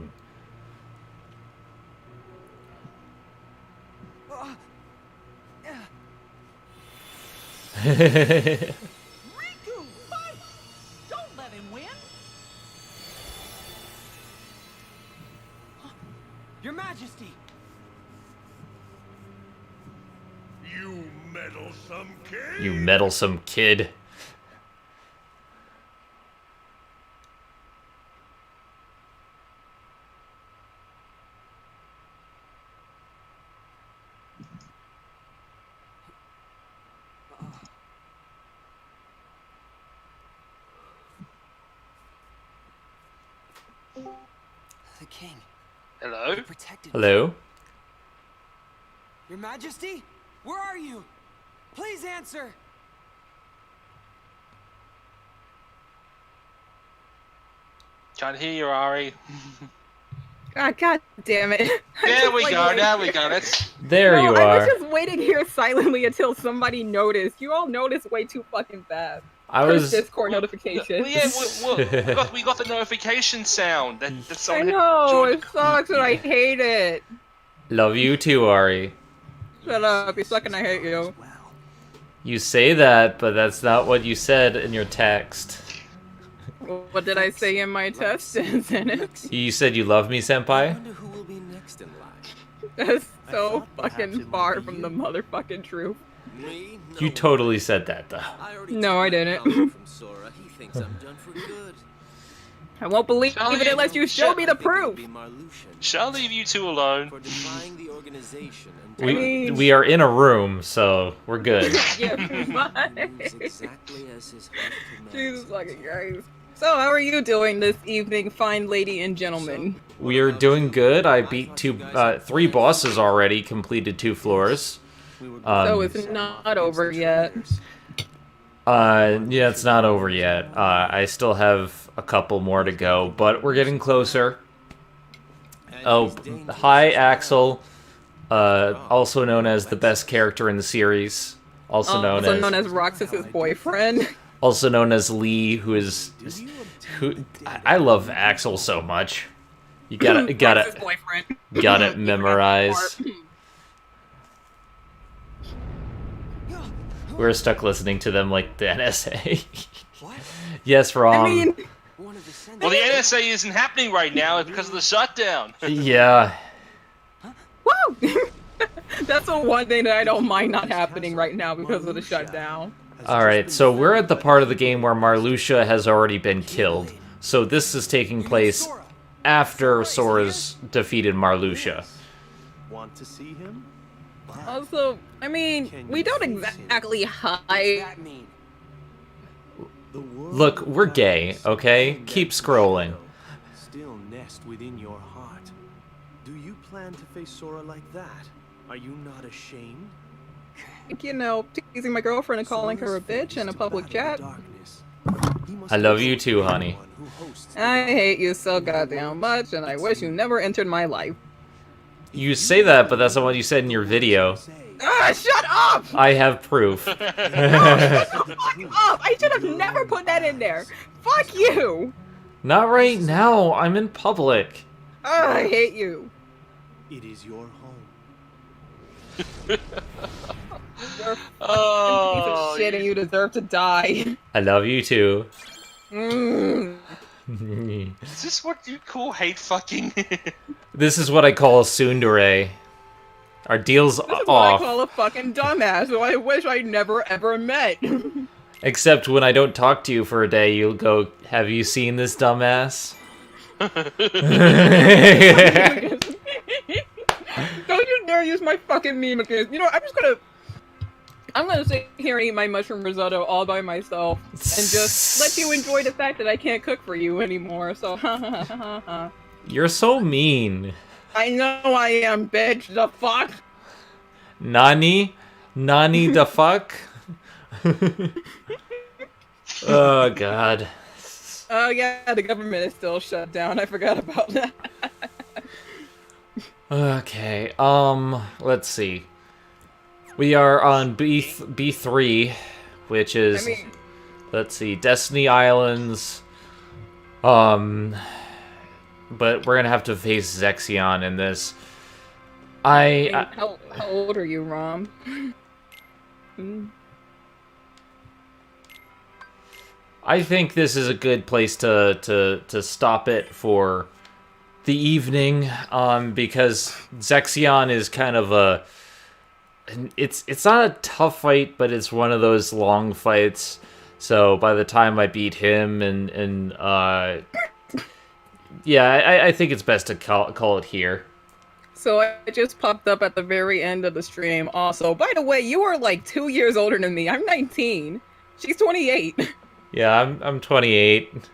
[SPEAKER 4] fight! Don't let him win!
[SPEAKER 7] Your Majesty!
[SPEAKER 6] You meddlesome kid!
[SPEAKER 1] You meddlesome kid.
[SPEAKER 7] The king.
[SPEAKER 3] Hello?
[SPEAKER 7] Protected.
[SPEAKER 1] Hello?
[SPEAKER 7] Your Majesty? Where are you? Please answer!
[SPEAKER 3] Can't hear you, Ari.
[SPEAKER 8] God damn it.
[SPEAKER 3] There we go, now we got it.
[SPEAKER 1] There
[SPEAKER 8] No,
[SPEAKER 1] you
[SPEAKER 8] I
[SPEAKER 1] are.
[SPEAKER 8] was just waiting here silently until somebody noticed. You all noticed way too fucking fast.
[SPEAKER 1] I
[SPEAKER 8] First
[SPEAKER 1] was
[SPEAKER 8] Discord notification.
[SPEAKER 3] Well, yeah, we got the notification sound. That
[SPEAKER 8] I
[SPEAKER 3] someone had
[SPEAKER 8] know,
[SPEAKER 3] joined
[SPEAKER 8] it sucks and I hate it.
[SPEAKER 1] love you too, Ari.
[SPEAKER 8] Shut up, you suck and I hate you.
[SPEAKER 5] Wow.
[SPEAKER 1] You say that, but that's not what you said in your text.
[SPEAKER 8] What did I say in my test, Zenith?
[SPEAKER 1] You said you love me,
[SPEAKER 5] I
[SPEAKER 1] senpai?
[SPEAKER 5] wonder who will be next in line.
[SPEAKER 8] That's
[SPEAKER 5] I
[SPEAKER 8] so
[SPEAKER 5] thought perhaps it
[SPEAKER 8] fucking
[SPEAKER 5] would
[SPEAKER 8] far
[SPEAKER 5] be
[SPEAKER 8] from
[SPEAKER 5] you.
[SPEAKER 8] the motherfucking truth.
[SPEAKER 5] Me? No
[SPEAKER 1] You totally said that, though.
[SPEAKER 5] I already
[SPEAKER 8] No,
[SPEAKER 5] took
[SPEAKER 8] I
[SPEAKER 5] my
[SPEAKER 8] didn't.
[SPEAKER 5] comment from Sora. He thinks I'm done for good.
[SPEAKER 8] I won't believe
[SPEAKER 3] Charlie,
[SPEAKER 8] it unless you show me the
[SPEAKER 5] I think it'll
[SPEAKER 8] proof.
[SPEAKER 5] be Marluxian
[SPEAKER 3] Shall I leave you two alone?
[SPEAKER 5] for defying the organization and
[SPEAKER 1] We are in a room, so we're good.
[SPEAKER 8] Yeah, pretty much.
[SPEAKER 5] moves exactly as his heart commands.
[SPEAKER 8] Jesus fucking Christ. So, how are you doing this evening, fine lady and gentlemen?
[SPEAKER 1] We are doing good. I beat 3 bosses already, completed 2 floors.
[SPEAKER 8] So it's not over yet.
[SPEAKER 1] Yeah, it's not over yet. I still have a couple more to go, but we're getting closer. Oh, hi, Axel. Also known as the best character in the series. Also known as
[SPEAKER 8] Roxas's boyfriend.
[SPEAKER 1] also known as Lee, who I love Axel so much. You
[SPEAKER 8] Roxas's
[SPEAKER 1] gotta
[SPEAKER 8] boyfriend.
[SPEAKER 1] memorize. We're stuck listening to them like the NSA. Yes, Rom.
[SPEAKER 8] I mean,
[SPEAKER 3] Well, the NSA isn't happening right now because of the shutdown.
[SPEAKER 1] Yeah.
[SPEAKER 8] woo! That's the one thing that I don't mind not happening right now because of the shutdown.
[SPEAKER 1] Alright, so we're at the part of the game where Marluxia has already been killed. So this is taking place after Sora's defeated Marluxia.
[SPEAKER 6] Want to see him?
[SPEAKER 8] Also, I mean, we don't exactly hide.
[SPEAKER 6] The world
[SPEAKER 1] Look, we're gay, okay? Keep scrolling.
[SPEAKER 6] Still nest within your heart. Do you plan to face Sora like that? Are you not ashamed?
[SPEAKER 8] You know, teasing my girlfriend and calling her a bitch in a public chat.
[SPEAKER 1] I love you too, honey.
[SPEAKER 8] I hate you so goddamn much, and I wish you never entered my life.
[SPEAKER 1] You say that, but that's not what you said in your video.
[SPEAKER 8] Ah, shut up!
[SPEAKER 1] I have proof.
[SPEAKER 8] Fuck up! I should have never put that in there. Fuck you!
[SPEAKER 1] Not right now. I'm in public.
[SPEAKER 8] Ah, I hate you.
[SPEAKER 6] It is your home.
[SPEAKER 8] You're a
[SPEAKER 3] Oh,
[SPEAKER 8] piece of shit, and you deserve to die.
[SPEAKER 1] I love you too.
[SPEAKER 8] Mm.
[SPEAKER 3] is this what you call hate fucking?
[SPEAKER 1] This is what I call a tsundere. Our deal's
[SPEAKER 8] This is what I
[SPEAKER 1] off.
[SPEAKER 8] call a fucking dumbass who I wish I never ever met.
[SPEAKER 1] Except when I don't talk to you for a day, you'll go, "Have you seen this dumbass?"
[SPEAKER 8] Don't you dare use my fucking meme against. You know, I'm gonna sit here and eat my mushroom risotto all by myself and just let you enjoy the fact that I can't cook for you anymore. So,
[SPEAKER 1] You're so mean.
[SPEAKER 8] I know I am, bitch. The fuck?
[SPEAKER 1] Nani? Nani the fuck? Oh, God.
[SPEAKER 8] Oh yeah, the government is still shut down. I forgot about that.
[SPEAKER 1] Okay, let's see. We are on B3, which is,
[SPEAKER 8] I mean,
[SPEAKER 1] let's see, Destiny Islands. But we're gonna have to face Zexion in this.
[SPEAKER 8] how old are you, Rom?
[SPEAKER 1] I think this is a good place to stop it for the evening, because Zexion is kind of a... It's not a tough fight, but it's one of those long fights. So by the time I beat him yeah, I think it's best to call it here.
[SPEAKER 8] So it just popped up at the very end of the stream. Also, by the way, you are like 2 years older than me. I'm 19. She's 28.
[SPEAKER 1] Yeah, I'm 28.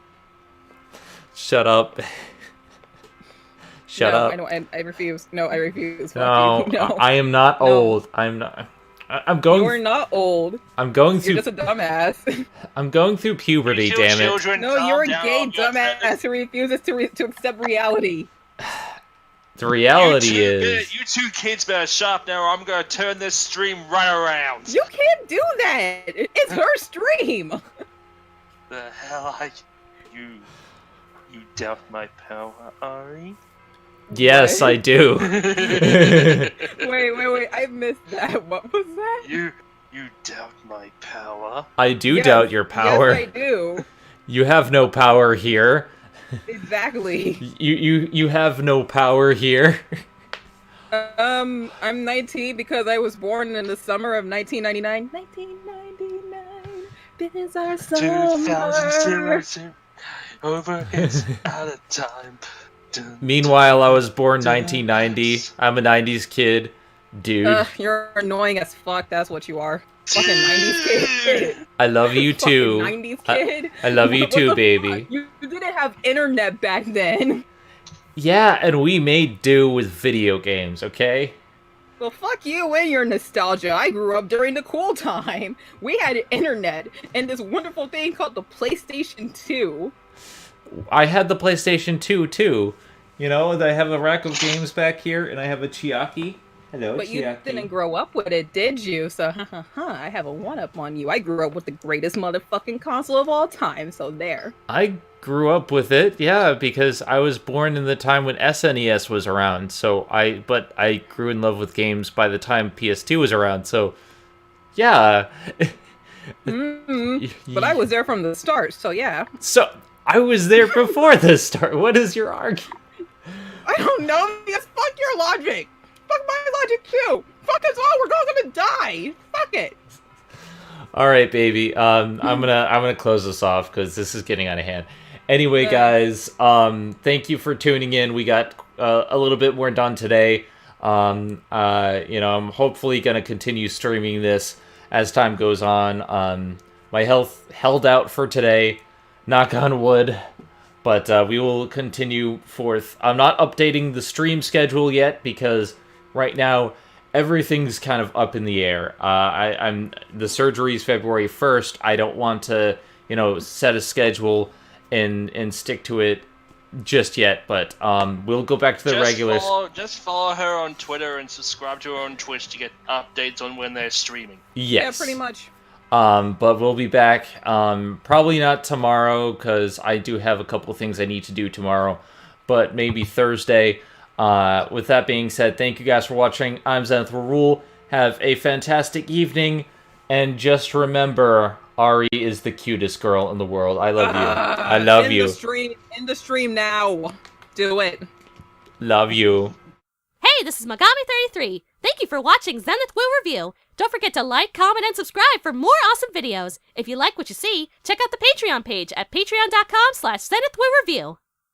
[SPEAKER 1] Shut up. Shut up.
[SPEAKER 8] I refuse. No, I refuse. Fuck
[SPEAKER 1] No,
[SPEAKER 8] you. No.
[SPEAKER 1] I am not
[SPEAKER 8] No.
[SPEAKER 1] old. I'm not. I'm going.
[SPEAKER 8] You're not old.
[SPEAKER 1] I'm going
[SPEAKER 8] You're
[SPEAKER 1] through.
[SPEAKER 8] just a dumbass.
[SPEAKER 1] I'm going through puberty.
[SPEAKER 3] You
[SPEAKER 1] Damn it.
[SPEAKER 3] children,
[SPEAKER 8] No,
[SPEAKER 3] calm
[SPEAKER 8] you're a
[SPEAKER 3] down,
[SPEAKER 8] gay
[SPEAKER 3] I'm not trying
[SPEAKER 8] dumbass who refuses to accept reality.
[SPEAKER 1] The reality
[SPEAKER 3] you two,
[SPEAKER 1] is.
[SPEAKER 3] you two kids better shop now, or I'm gonna turn this stream right around.
[SPEAKER 8] You can't do that. It's her stream.
[SPEAKER 3] The hell are you? You doubt my power, Ari?
[SPEAKER 1] Yes,
[SPEAKER 8] What?
[SPEAKER 1] I do.
[SPEAKER 8] Wait. I missed that. What was that?
[SPEAKER 3] You doubt my power?
[SPEAKER 1] I do
[SPEAKER 8] Yes,
[SPEAKER 1] doubt your power.
[SPEAKER 8] Yes, I do.
[SPEAKER 1] You have no power here.
[SPEAKER 8] Exactly.
[SPEAKER 1] You have no power here.
[SPEAKER 8] I'm 19 because I was born in the summer of 1999. 1999, this is our summer.
[SPEAKER 3] 2000 over it's out of time. Dun,
[SPEAKER 1] Meanwhile, I was born
[SPEAKER 3] dun,
[SPEAKER 1] 1990. I'm a 90s kid. Dude.
[SPEAKER 8] You're annoying as fuck, that's what you are. Fucking 90s kid.
[SPEAKER 1] I love you too.
[SPEAKER 8] Fucking 90s kid.
[SPEAKER 1] I love you
[SPEAKER 8] What
[SPEAKER 1] too,
[SPEAKER 8] the
[SPEAKER 1] baby.
[SPEAKER 8] fuck? You didn't have internet back then.
[SPEAKER 1] Yeah, and we made do with video games, okay?
[SPEAKER 8] Well, fuck you and your nostalgia. I grew up during the cool time. We had internet and this wonderful thing called the PlayStation 2.
[SPEAKER 1] I had the PlayStation 2 too. You know, I have a rack of games back here, and I have a Chiaki. Hello,
[SPEAKER 8] But you
[SPEAKER 1] Chiaki.
[SPEAKER 8] didn't grow up with it, did you? So, I have a one-up on you. I grew up with the greatest motherfucking console of all time, so there.
[SPEAKER 1] I grew up with it, yeah, because I was born in the time when SNES was around. But I grew in love with games by the time PS2 was around. So, yeah.
[SPEAKER 8] But I was there from the start, so yeah.
[SPEAKER 1] So I was there before the start. What is your argument?
[SPEAKER 8] I don't know. Because fuck your logic. Fuck my logic too. Fuck us all. We're all gonna die. Fuck it.
[SPEAKER 1] All right, baby. I'm gonna close this off because this is getting out of hand. Anyway, guys, thank you for tuning in. We got a little bit more done today. I'm hopefully gonna continue streaming this as time goes on. My health held out for today, knock on wood, but we will continue forth. I'm not updating the stream schedule yet because right now everything's kind of up in the air. The surgery's February 1st. I don't want to, set a schedule and stick to it just yet, but we'll go back to the regular.
[SPEAKER 3] Just follow her on Twitter and subscribe to her on Twitch to get updates on when they're streaming.
[SPEAKER 1] Yes.
[SPEAKER 8] Yeah, pretty much.
[SPEAKER 1] But we'll be back. Probably not tomorrow because I do have a couple things I need to do tomorrow, but maybe Thursday. With that being said, thank you guys for watching. I'm Zenith Rule. Have a fantastic evening, and just remember, Ari is the cutest girl in the world. I love you. I love you.
[SPEAKER 8] In the stream now. Do it.
[SPEAKER 1] Love you.
[SPEAKER 9] Hey, this is Megami33. Thank you for watching Zenith Will Review. Don't forget to like, comment, and subscribe for more awesome videos. If you like what you see, check out the Patreon page at patreon.com/ZenithWillReview.